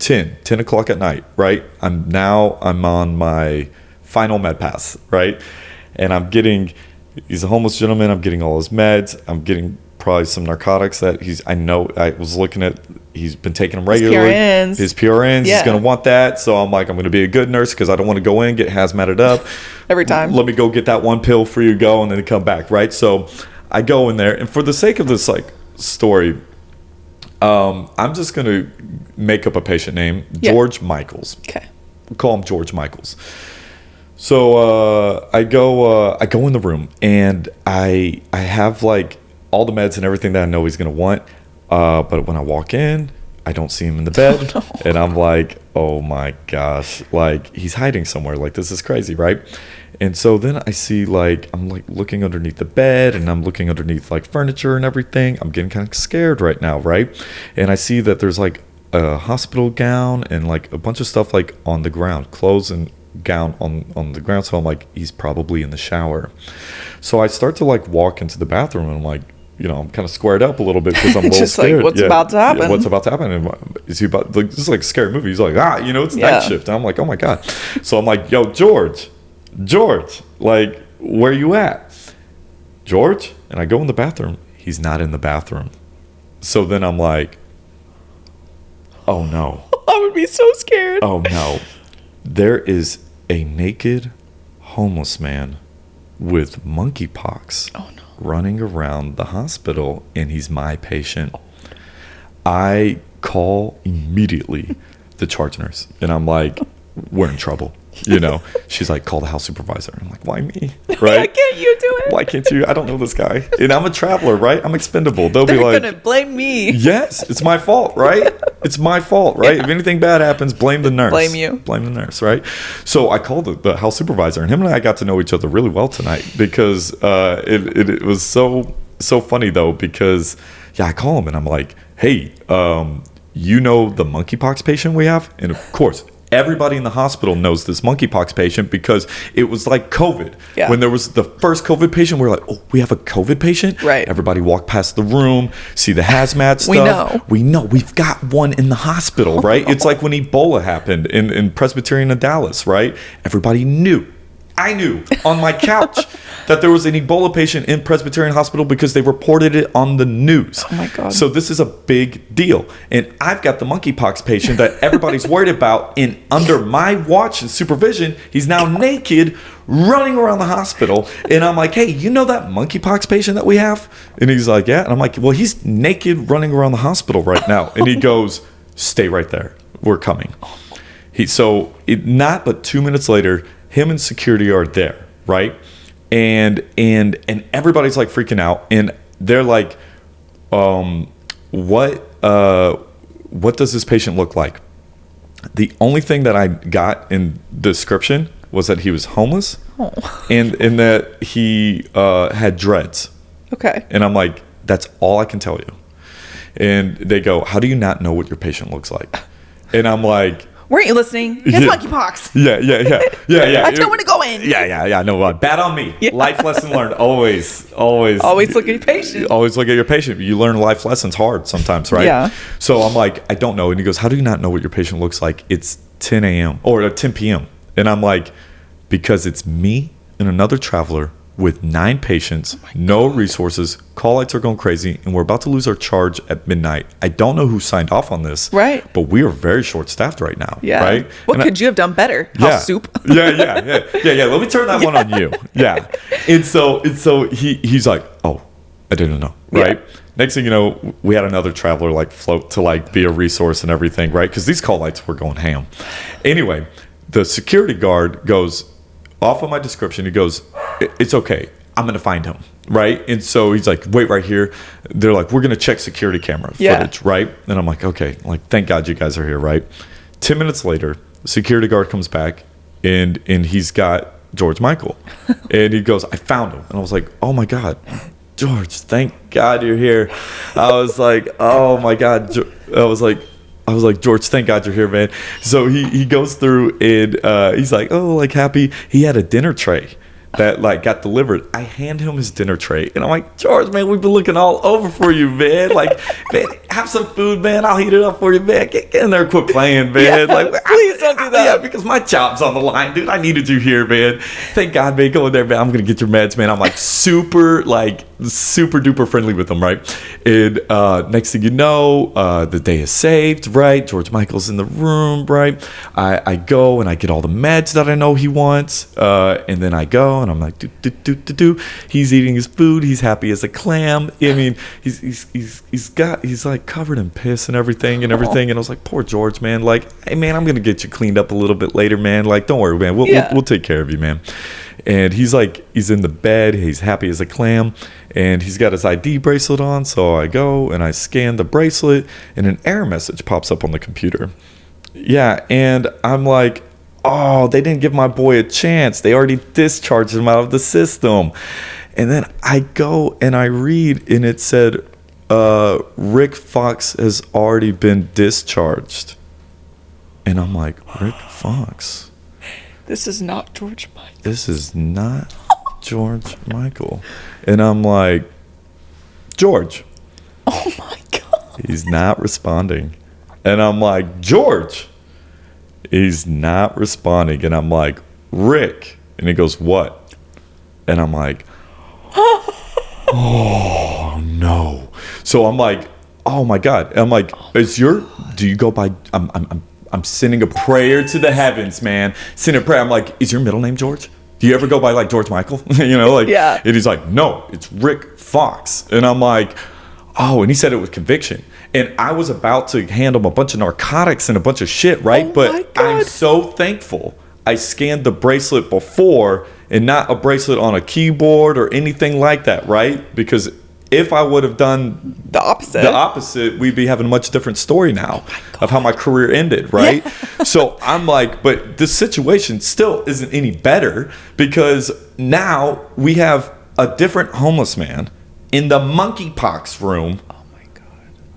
10 o'clock at night, right? I'm on my final med pass, right? And he's a homeless gentleman. I'm getting all his meds. I'm getting probably some narcotics that I was looking at. He's been taking them regularly. His PRNs. He's going to want that. So I'm like, I'm going to be a good nurse because I don't want to go in, get hazmated up.
Every time.
Let me go get that one pill for you, go, and then come back, right? So I go in there. And for the sake of this like story, I'm just going to make up a patient name, George Michaels.
Okay.
We'll call him George Michaels. So I go in the room, and I have like all the meds and everything that I know he's going to want. But when I walk in, I don't see him in the bed. Oh, no. And I'm like, oh my gosh, like he's hiding somewhere. Like this is crazy, right? And so then I see like, I'm like looking underneath the bed, and I'm looking underneath like furniture and everything. I'm getting kind of scared right now, right? And I see that there's like a hospital gown and like a bunch of stuff like on the ground, clothes and gown on the ground. So I'm like, he's probably in the shower. So I start to like walk into the bathroom, and I'm like, I'm kind of squared up a little bit because I'm a little
just
scared.
Like, what's about to happen?
What's about to happen? And is he about, like, this is like a scary movie. He's like, it's night shift. And I'm like, oh my God. So I'm like, yo, George, like, where you at? George? And I go in the bathroom. He's not in the bathroom. So then I'm like, oh no.
I would be so scared.
Oh no. There is a naked homeless man with monkeypox.
Oh no.
Running around the hospital, and he's my patient. I call immediately the charge nurse, and I'm like, we're in trouble. She's like, call the house supervisor. I'm like, why me? Right?
Why can't you do it?
Why can't you? I don't know this guy. And I'm a traveler, right? I'm expendable. They're
be like, going to blame me.
Yes, it's my fault, right? It's my fault, right? If anything bad happens, blame the nurse.
Blame you.
Blame the nurse, right? So I called the house supervisor, and him and I got to know each other really well tonight because it was so funny, though, because, I call him, and I'm like, hey, the monkeypox patient we have? And, of course, everybody in the hospital knows this monkeypox patient because it was like COVID. Yeah. When there was the first COVID patient, we were like, oh, we have a COVID patient?
Right.
Everybody walked past the room, see the hazmat stuff. We know. We've got one in the hospital, right? It's like when Ebola happened in Presbyterian of Dallas, right? Everybody knew. I knew on my couch that there was an Ebola patient in Presbyterian Hospital because they reported it on the news.
Oh my God.
So this is a big deal. And I've got the monkeypox patient that everybody's worried about, and under my watch and supervision, he's now naked running around the hospital. And I'm like, hey, that monkeypox patient that we have? And he's like, yeah. And I'm like, well, he's naked running around the hospital right now. And he goes, stay right there. We're coming. Not but 2 minutes later, him and security are there, right? And everybody's like freaking out, and they're like, what does this patient look like? The only thing that I got in the description was that he was homeless, and that he had dreads.
Okay.
And I'm like, that's all I can tell you. And they go, how do you not know what your patient looks like? And I'm like,
Weren't you listening? He has monkeypox.
Yeah.
I don't want to go in.
Yeah. No, bad on me.
Yeah.
Life lesson learned. Always
look at your patient.
Always look at your patient. You learn life lessons hard sometimes, right?
Yeah.
So I'm like, I don't know. And he goes, how do you not know what your patient looks like? It's 10 a.m. or 10 p.m. And I'm like, because it's me and another traveler with 9 patients, no resources, call lights are going crazy, and we're about to lose our charge at midnight. I don't know who signed off on this,
right?
But we are very short-staffed right now,
yeah.
Right?
What could you have done better? House soup.
Yeah. Let me turn that one on you. Yeah. And so he's like, oh, I didn't know, right? Yeah. Next thing you know, we had another traveler like float to like be a resource and everything, right? Because these call lights were going ham. Anyway, the security guard goes off of my description. He goes, it's okay, I'm gonna find him, right? And so he's like, wait right here. They're like, we're gonna check security camera footage, right? And I'm like, okay, like thank God you guys are here, right? 10 minutes later, the security guard comes back and he's got George Michael. And he goes, I found him. And I was like, oh my God, George, thank God you're here. I was like, oh my God. I was like, George, thank God you're here, man. So he goes through and he's like, oh, like happy. He had a dinner tray that like got delivered. I hand him his dinner tray and I'm like, George, man, we've been looking all over for you, man. Like, man, have some food, man. I'll heat it up for you, man. Get in there, quit playing, man.
Yeah,
like,
please don't do that.
Yeah, because my job's on the line, dude. I needed you here, man. Thank God, man. Go in there, man. I'm gonna get your meds, man. I'm like super duper friendly with him, right? And next thing you know, the day is saved, right? George Michael's in the room, right? I go and I get all the meds that I know he wants, and then I go and I'm like, do. He's eating his food. He's happy as a clam. I mean, he's like covered in piss and everything. And I was like, poor George, man. Like, hey, man, I'm gonna get you cleaned up a little bit later, man. Like, don't worry, man. We'll take care of you, man. And he's in the bed. He's happy as a clam. And he's got his ID bracelet on. So I go and I scan the bracelet and an error message pops up on the computer. Yeah. And I'm like, oh, they didn't give my boy a chance. They already discharged him out of the system. And then I go and I read and it said, Rick Fox has already been discharged. And I'm like, Rick Fox?
This is not George Michael.
This is not George Michael. And I'm like, George.
Oh my God.
He's not responding. And I'm like, George. He's not responding. And I'm like, Rick. And he goes, what? And I'm like, oh no. So I'm like, oh my God. And I'm like, do you go by, I'm sending a prayer to the heavens, man. Send a prayer. I'm like, is your middle name George? Do you ever go by like George Michael?
Yeah.
And he's like, no, it's Rick Fox. And I'm like, oh, and he said it with conviction. And I was about to hand him a bunch of narcotics and a bunch of shit, right? But I'm so thankful I scanned the bracelet before and not a bracelet on a keyboard or anything like that, right? Because if I would have done
the opposite,
we'd be having a much different story now of how my career ended, right? Yeah. So I'm like, but this situation still isn't any better because now we have a different homeless man in the monkeypox room. Oh my God.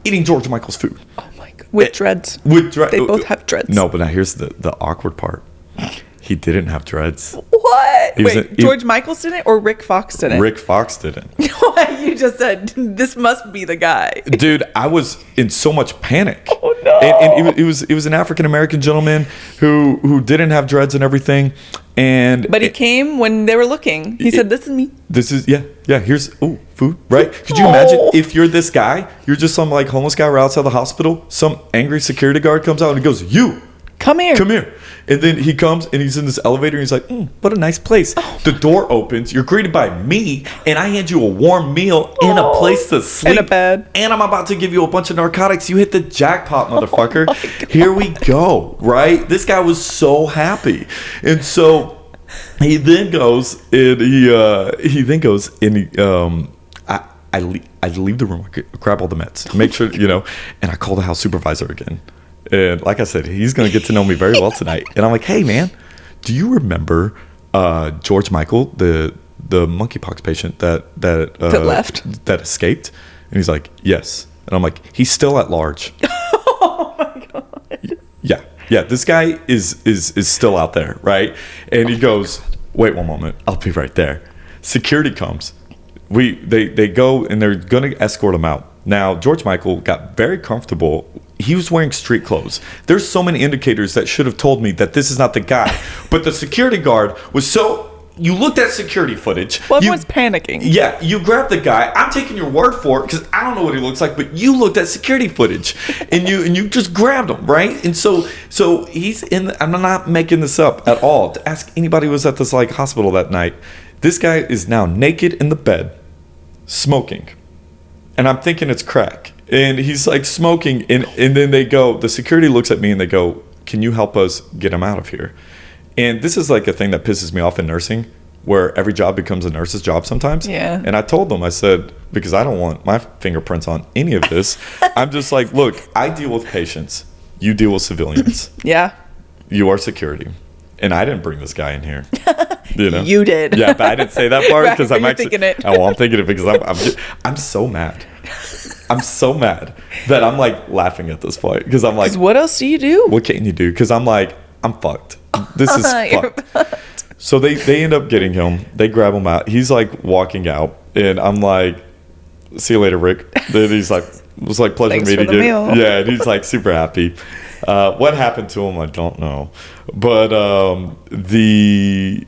Eating George Michael's food.
Oh my God. With dreads. They both have dreads.
No, but now here's the awkward part. He didn't have dreads.
What? Wait, George Michael's didn't or Rick Fox didn't?
Rick Fox didn't.
You just said, this must be the guy.
Dude, I was in so much panic.
Oh, no.
And it was an African-American gentleman who didn't have dreads and everything. But
he came when they were looking. He said, this is me.
This is, yeah, here's, food, right? Could you imagine if you're this guy, you're just some like homeless guy right outside the hospital, some angry security guard comes out and he goes, you. Come here. And then he comes and he's in this elevator and he's like, what a nice place. The door opens. You're greeted by me and I hand you a warm meal and a place to sleep.
And a bed.
And I'm about to give you a bunch of narcotics. You hit the jackpot, motherfucker. Here we go, right? This guy was so happy. And so he then goes and I leave the room. I grab all the meds. Make sure, and I call the house supervisor again. And like I said, he's going to get to know me very well tonight. And I'm like, hey, man, do you remember George Michael, the monkeypox patient that left, that escaped? And he's like, yes. And I'm like, he's still at large.
Oh, my God.
Yeah. Yeah, this guy is still out there, right? And he goes, wait one moment, I'll be right there. Security comes. They go and they're going to escort him out. Now, George Michael got very comfortable. He was wearing street clothes. There's so many indicators that should have told me that this is not the guy. But the security guard was so... You looked at security footage.
Well, everyone's panicking.
Yeah, you grabbed the guy. I'm taking your word for it because I don't know what he looks like, but you looked at security footage and you just grabbed him, right? And so he's in. I'm not making this up at all. To ask anybody who was at this like hospital that night, this guy is now naked in the bed, smoking, and I'm thinking it's crack. And he's like smoking, and then they go. The security looks at me and they go, "Can you help us get him out of here?" And this is like a thing that pisses me off in nursing, where every job becomes a nurse's job sometimes.
Yeah.
And I told them, I said, because I don't want my fingerprints on any of this, I'm just like, look, I deal with patients. You deal with civilians.
Yeah.
You are security. And I didn't bring this guy in here. You know?
You did.
Yeah, but I didn't say that part
Right,
because
but
I'm
you're
actually
thinking it.
Oh, well, I'm thinking it because I'm so mad. I'm so mad that I'm like laughing at this point because I'm like,
what else do you do?
what can you do? Because I'm like, I'm fucked. This is fucked. So they end up getting him. They grab him out. He's like walking out, and I'm like, "See you later, Rick." Then he's like, "It was like pleasure
Thanks
meeting
for the
you."
meal.
Yeah, and he's like super happy. What happened to him, I don't know. But the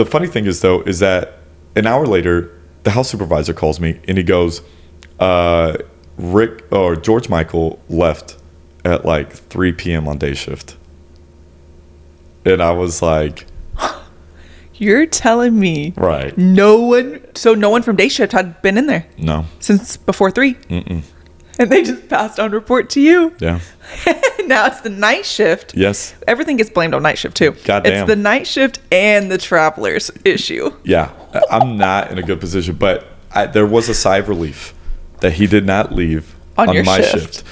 funny thing is though is that an hour later, the house supervisor calls me and he goes, "Rick or George Michael left at like 3 p.m. on day shift." And I was like,
You're telling me
right.
no one from day shift had been in there
No.
since before 3?
Mm-mm.
And they just passed on report to you.
Yeah.
Now it's the night shift.
Yes.
Everything gets blamed on night shift too.
Goddamn.
It's the night shift and the travelers issue.
Yeah. I'm not in a good position, but there was a sigh of relief that he did not leave on
your
my
shift.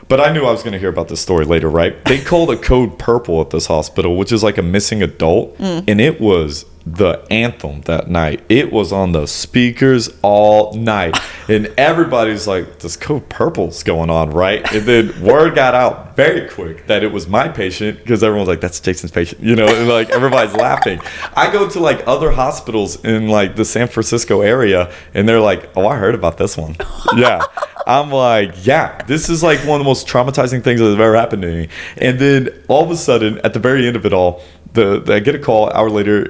But I knew I was going to hear about this story later, right? They called a code purple at this hospital, which is like a missing adult. And it was the anthem that night. It was on the speakers all night. And everybody's like, this code purple's going on, right? And then word got out very quick that it was my patient because everyone's like, that's Jason's patient, you know, and like everybody's laughing. I go to like other hospitals in like the San Francisco area and they're like, oh, I heard about this one. Yeah. I'm like, yeah, this is like one of the most traumatizing things that have ever happened to me. And then all of a sudden, at the very end of it all, I get a call an hour later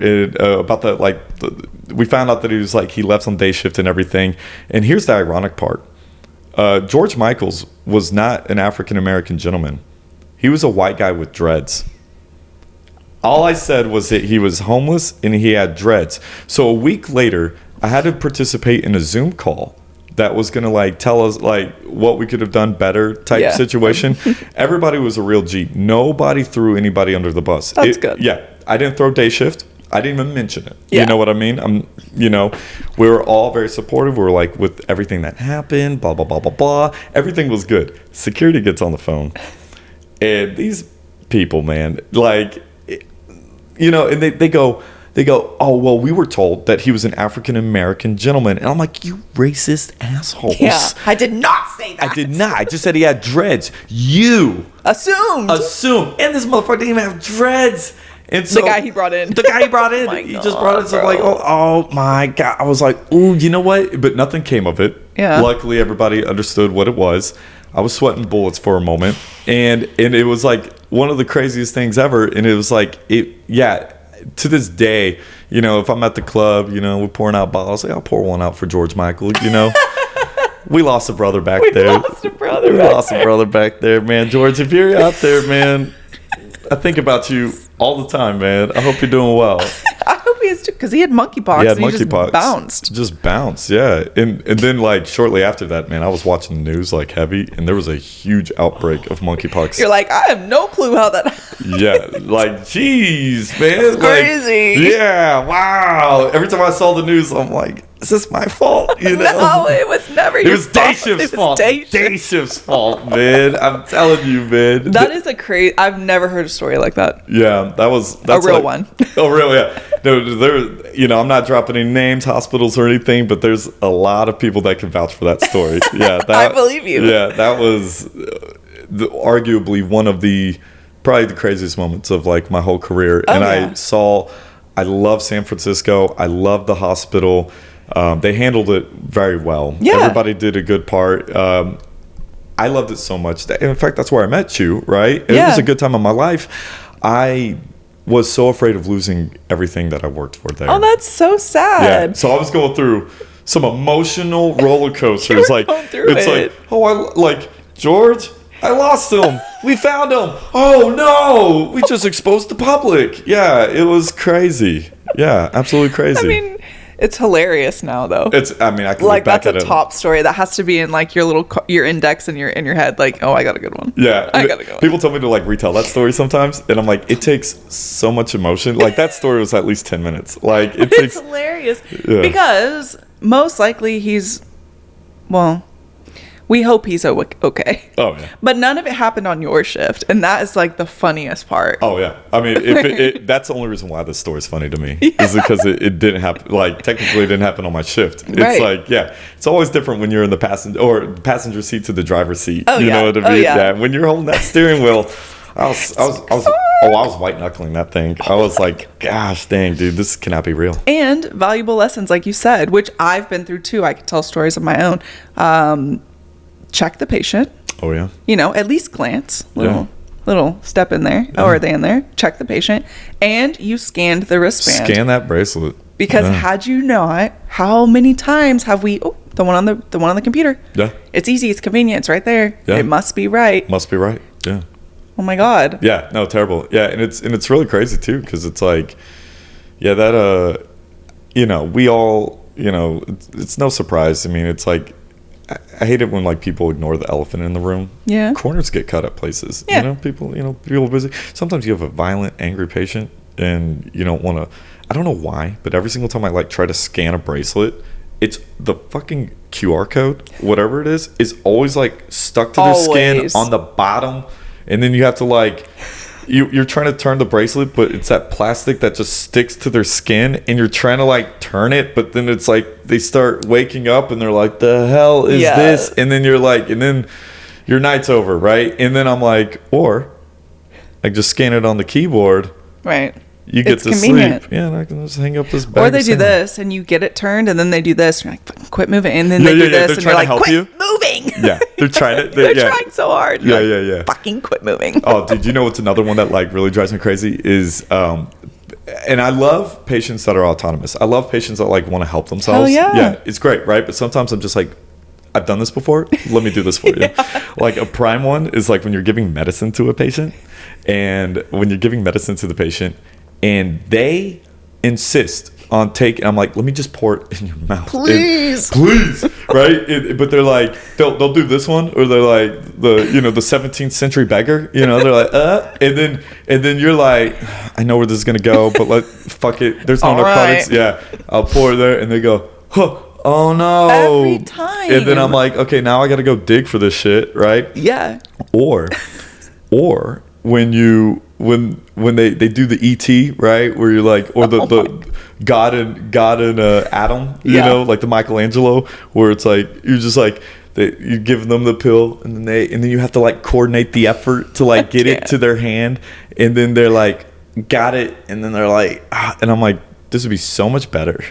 about we found out that he left on day shift and everything. And here's the ironic part. George Michaels was not an African-American gentleman. He was a white guy with dreads. All I said was that he was homeless and he had dreads. So a week later, I had to participate in a Zoom call that was going to like tell us like what we could have done better type situation. Everybody was a real G. Nobody threw anybody under the bus.
That's good.
Yeah. I didn't throw day shift. I didn't even mention it.
Yeah.
You know what I mean? We were all very supportive. We were like with everything that happened, blah, blah, blah, blah, blah. Everything was good. Security gets on the phone. And these people, man, like, and they go, oh, well, we were told that he was an African-American gentleman. And I'm like, you racist assholes.
Yeah, I did not say that.
I did not. I just said he had dreads. You
assumed.
And this motherfucker didn't even have dreads. And so
the guy he brought in.
Oh he just brought in. So I'm like, oh my God. I was like, ooh, you know what? But nothing came of it.
Yeah.
Luckily, everybody understood what it was. I was sweating bullets for a moment. And it was like one of the craziest things ever. And it was like, to this day, if I'm at the club, we're pouring out bottles, like, I'll pour one out for George Michael, We lost a brother back there. We lost a brother back there, man. George, if you're out there, man, I think about you all the time, man. I hope you're doing well.
I hope he is too, because he had monkeypox.
He had
and
monkeypox. Just bounced, yeah. And then, like, shortly after that, man, I was watching the news, like, heavy, and there was a huge outbreak of monkeypox.
You're like, I have no clue how that happened.
Yeah, like, geez, man.
It's crazy.
Yeah, wow. Every time I saw the news, I'm like, is this my fault?
No, it was never your fault.
It was day shift's fault. Day shift's fault, man. I'm telling you, man.
That is a crazy. I've never heard a story like that.
Yeah, that's
a real one.
Oh, really? Yeah. No, I'm not dropping any names, hospitals, or anything, but there's a lot of people that can vouch for that story. Yeah,
I believe you.
Yeah, that was arguably one of the probably the craziest moments of like my whole career. And I love San Francisco. I love the hospital. They handled it very well.
Yeah.
Everybody did a good part. I loved it so much. In fact, that's where I met you, right? It was a good time of my life. I was so afraid of losing everything that I worked for there.
Oh, that's so sad.
Yeah. So I was going through some emotional roller coasters. Like,
it's
like, oh, George, I lost him. We found him. Oh no, we just exposed the public. Yeah, it was crazy. Yeah, absolutely crazy.
I mean, it's hilarious now, though.
I can
like
look back
that's
at
a top story that has to be in like your index in your head. Like, oh, I got a good one.
Yeah,
I got a good one.
People tell me to like retell that story sometimes, and I'm like, it takes so much emotion. Like that story was at least 10 minutes. Like
it's hilarious because most likely we hope he's okay.
Oh yeah.
But none of it happened on your shift, and that is like the funniest part.
Oh yeah. I mean, that's the only reason why this story is funny to me is because it didn't happen. Like technically, it didn't happen on my shift. It's like it's always different when you're in the passenger seat to the driver's seat.
Oh,
you know what I mean?
Oh, yeah.
When you're holding that steering wheel. I was white knuckling that thing. I was like, gosh dang, dude, this cannot be real.
And valuable lessons, like you said, which I've been through too. I can tell stories of my own. Check the patient.
Oh yeah.
At least glance. Little step in there. Yeah. Oh, are they in there? Check the patient. And you scanned the wristband.
Scan that bracelet.
Because had you not, how many times have we the one on the computer? Yeah. It's easy, it's convenient, it's right there. Yeah. It must be right.
Must be right. Yeah.
Oh my God.
Yeah, no, terrible. Yeah, and it's really crazy too, because it's like, that we all, it's no surprise. I mean, it's like, I hate it when like people ignore the elephant in the room.
Yeah.
Corners get cut at places. Yeah. People are busy. Sometimes you have a violent, angry patient and you don't want to, I don't know why, but every single time I like try to scan a bracelet, it's the fucking QR code, whatever it is always like stuck to their skin on the bottom. And then you have to like, you're trying to turn the bracelet, but it's that plastic that just sticks to their skin, and you're trying to like turn it, but then it's like they start waking up and they're like, the hell is this? And then you're like, and then your night's over, right? And then I'm like, or I just scan it on the keyboard. Right. You get to sleep. Yeah, and I can just hang up this bag.
Or they do this, and you get it turned, and then they do this, and you're like, fucking quit moving. And then they do this, and you're like, quit moving.
Yeah, they're trying to.
They're trying so hard.
Yeah.
Fucking quit moving.
Oh, dude, you know what's another one that like really drives me crazy is, and I love patients that are autonomous. I love patients that like want to help themselves.
Hell
yeah, it's great, right? But sometimes I'm just like, I've done this before. Let me do this for you. Like a prime one is like when you're giving medicine to a patient, and when you're giving medicine to the patient, and they insist on taking, I'm like, let me just pour it in your mouth.
Please.
Right? But they're like, they'll do this one, or they're like the 17th century beggar, they're like, and then you're like, I know where this is going to go, but fuck it. There's no narcotics. Right. Yeah. I'll pour it there, and they go, huh. Oh no.
Every time.
And then I'm like, okay, now I got to go dig for this shit, right?
Yeah.
Or when they do the ET, right, where you're like, or the God and Adam, like the Michelangelo, where it's like you're just like you give them the pill, and then you have to like coordinate the effort to like get it to their hand, and then they're like, got it, and then they're like, and I'm like, this would be so much better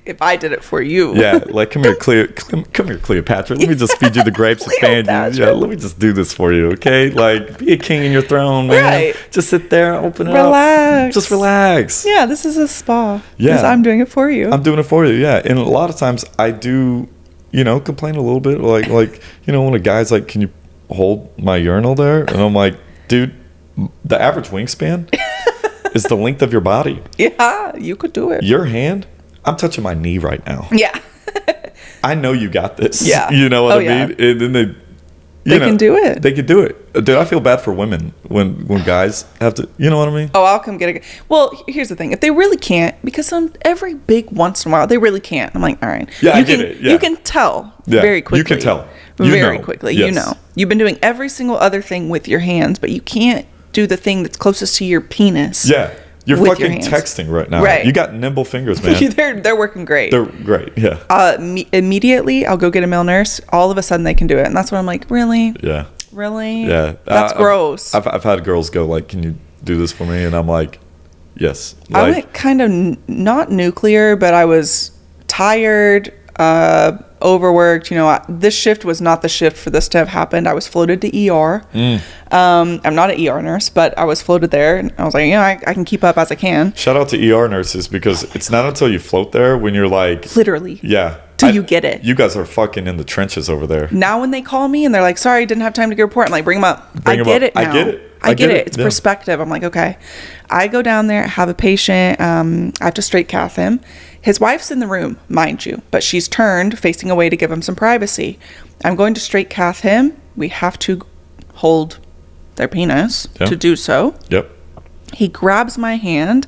if I did it for you.
Yeah, like come here, Cleopatra. Let me just feed you the grapes and fan you. Yeah, let me just do this for you, okay? Like, be a king in your throne, man. Right. Just sit there, open it up. Just relax.
Yeah, this is a spa. Yeah. I'm doing it for you.
I'm doing it for you, yeah. And a lot of times I do, complain a little bit. Like when a guy's like, can you hold my urinal there? And I'm like, dude, the average wingspan is the length of your body.
Yeah, you could do it.
Your hand, I'm touching my knee right now.
Yeah.
I know you got this.
Yeah.
You know what I mean? And then they
can do it.
They can do it. Dude, I feel bad for women when guys have to, you know what I mean?
Oh, I'll come get it. Well, here's the thing. If they really can't, because every big once in a while, they really can't. I'm like, all right.
Yeah, I get it. Yeah.
You can tell very quickly.
You can tell.
Very quickly. Yes. You've been doing every single other thing with your hands, but you can't do the thing that's closest to your penis.
Yeah. You're fucking texting right now. Right. You got nimble fingers, man.
They're working great.
They're great, yeah.
Immediately, I'll go get a male nurse. All of a sudden, they can do it. And that's when I'm like, really?
Yeah.
Really?
Yeah.
That's gross.
I've had girls go like, can you do this for me? And I'm like, yes.
I
Like,
went kind of not nuclear, but I was tired, overworked. This shift was not the shift for this to have happened. I was floated to ER. I'm not an ER nurse, but I was floated there, and I was like, I can keep up as I can.
shout out to ER nurses, because it's not until you float there when you're like,
Literally.
yeah.
Till you get it.
You guys are fucking in the trenches over there.
Now when they call me and they're like, sorry, didn't have time to get a report, I'm like, bring them up.
Bring 'em up.
It now. I get it. It's
Yeah.
perspective. I'm like, okay. I go down there, have a patient. I have to straight cath him. His wife's in the room, mind you, but she's turned facing away to give him some privacy. I'm going to straight cath him. We have to hold their penis to do so.
Yep.
He grabs my hand,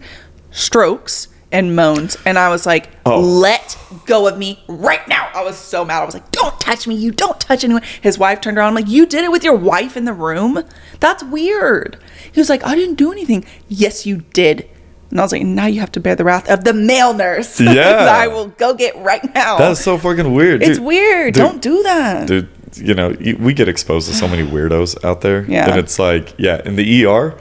strokes, and moans. And I was like, let go of me right now. I was so mad. I was like, don't touch me. You don't touch anyone. His wife turned around. I'm like, you did it with your wife in the room? That's weird. He was like, I didn't do anything. Yes, you did. And I was like, now you have to bear the wrath of the male nurse.
Yeah.
that I will go get right now.
That's so fucking weird.
It's weird. Don't do that.
Dude, we get exposed to so many weirdos out there.
Yeah.
And it's like, yeah, in the ER,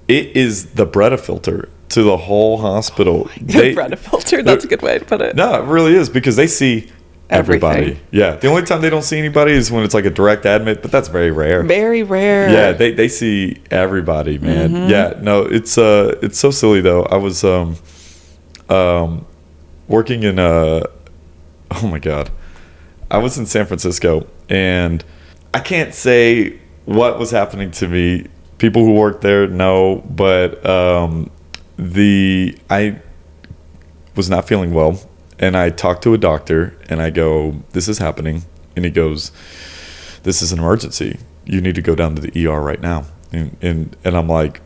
it is the Brita filter to the whole hospital.
Brita filter. That's a good way to put it.
No, it really is, because they see everybody.
Everything.
Yeah. The only time they don't see anybody is when it's like a direct admit, but that's very rare.
Very rare.
Yeah, they see everybody, man.
Mm-hmm.
Yeah, no, it's so silly though. I was working in oh my god, I was in San Francisco, and I can't say what was happening to me. People who work there know, but I was not feeling well, and I talked to a doctor, and I go, "This is happening," and he goes, "This is an emergency. You need to go down to the ER right now." And I'm like,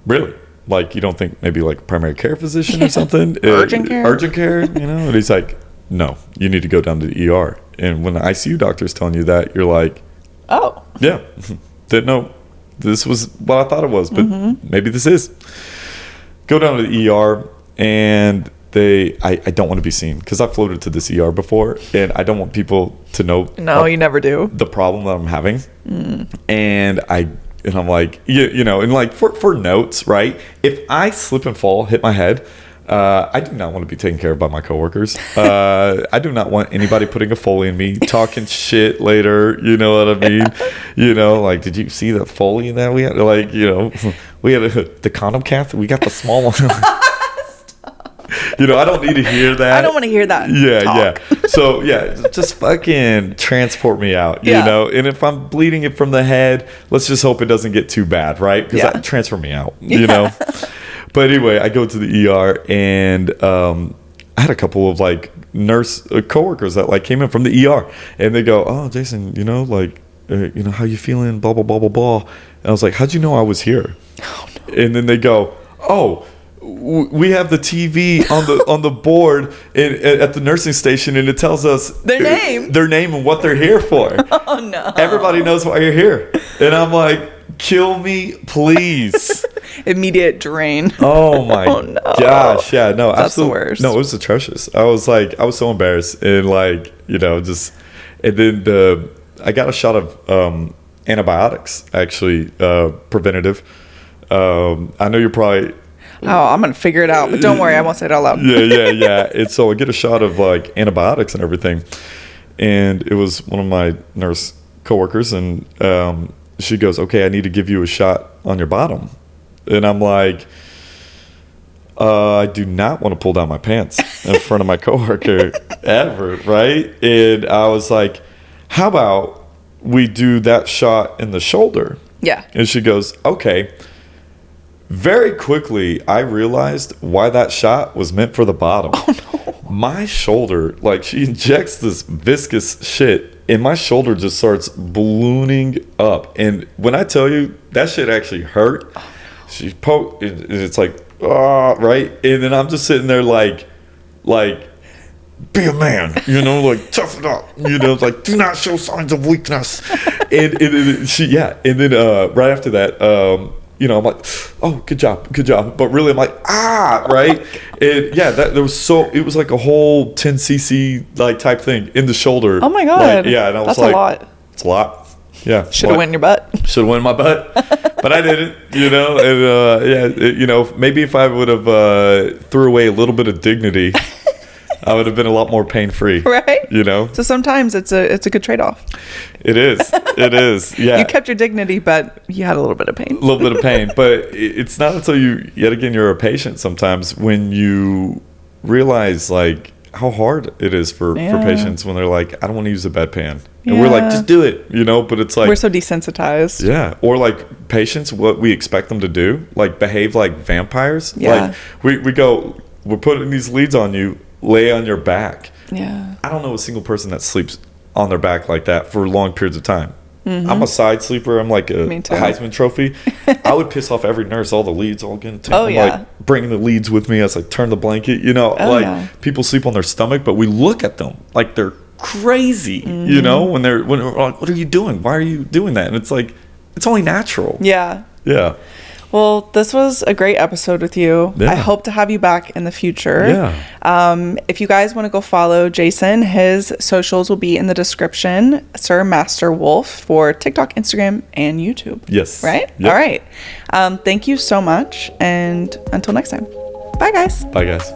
"Really? Like, you don't think maybe like a primary care physician or something?
Urgent care?
Urgent care, And he's like, "No, you need to go down to the ER." And when the ICU doctor's telling you that, you're like,
"Oh,
yeah, didn't know this was what I thought it was, but maybe this is." Go down to the ER, and I don't want to be seen, because I floated to this ER before, and I don't want people to know.
No, you never do.
The problem that I'm having. And I'm like, and like for notes, right? If I slip and fall, hit my head, I do not want to be taken care of by my coworkers. I do not want anybody putting a Foley in me, talking shit later. You know what I mean? Like, did you see the Foley that we had? Like, we had the condom cath. We got the small one. I don't need to hear that.
I don't want to hear that.
Yeah. So just fucking transport me out, And if I'm bleeding it from the head, let's just hope it doesn't get too bad, right? Because that transfer me out, But anyway, I go to the ER, and I had a couple of like nurse coworkers that like came in from the ER, and they go, "Oh, Jason, how you feeling? Blah blah blah blah blah." And I was like, "How'd you know I was here?" Oh, no. And then they go, "Oh, we have the TV on the board at the nursing station, and it tells us
their name
and what they're here for."
Oh no!
Everybody knows why you're here, and I'm like, "Kill me, please."
Immediate drain.
Oh my gosh! Yeah, no,
that's
absolutely.
The worst.
No, it was atrocious. I was so embarrassed, and and then I got a shot of antibiotics, actually, preventative. I know you're probably.
Oh, I'm gonna figure it out, but don't worry, I won't say it out loud.
Yeah. And so I get a shot of like antibiotics and everything, and it was one of my nurse coworkers, and she goes, "Okay, I need to give you a shot on your bottom," and I'm like, I do not want to pull down my pants in front of my coworker ever, right? And I was like, "How about we do that shot in the shoulder?"
Yeah.
And she goes, "Okay." Very quickly, I realized why that shot was meant for the bottom.
Oh, no.
My shoulder, like, she injects this viscous shit, and my shoulder just starts ballooning up. And when I tell you, that shit actually hurt. She poked, and it's like, right? And then I'm just sitting there like, be a man, like, toughen up, like, do not show signs of weakness. And then right after that, I'm like, "Oh, good job." But really, I'm like, right? And it was like a whole 10 cc like type thing in the shoulder.
Oh my God.
And I was
that's
like,
a lot.
It's a lot. Yeah.
Should have went in your butt.
Should have went in my butt, but I didn't, and maybe if I would have threw away a little bit of dignity, I would have been a lot more pain-free.
Right.
So
sometimes it's a good trade-off.
It is. Yeah.
You kept your dignity, but you had a little bit of pain.
A little bit of pain, but it's not until you're a patient sometimes when you realize like how hard it is for patients when they're like, I don't want to use a bedpan. And we're like, just do it, but it's like...
We're so desensitized.
Yeah. Or like patients, what we expect them to do, like behave like vampires.
Yeah.
Like we're putting these leads on you, lay on your back.
Yeah.
I don't know a single person that sleeps on their back like that for long periods of time. I'm a side sleeper. I'm like a Heisman Trophy. I would piss off every nurse, all the leads, all getting like bringing the leads with me as I turn the blanket. People sleep on their stomach, but we look at them like they're crazy. When we're like, what are you doing? Why are you doing that? And it's like, it's only natural.
Yeah.
Yeah.
Well, this was a great episode with you.
Yeah.
I hope to have you back in the future.
Yeah.
If you guys want to go follow Jason, his socials will be in the description. Sir Master Wolf for TikTok, Instagram, and YouTube.
Yes.
Right?
Yep.
All right. Thank you so much. And until next time. Bye, guys.
Bye, guys.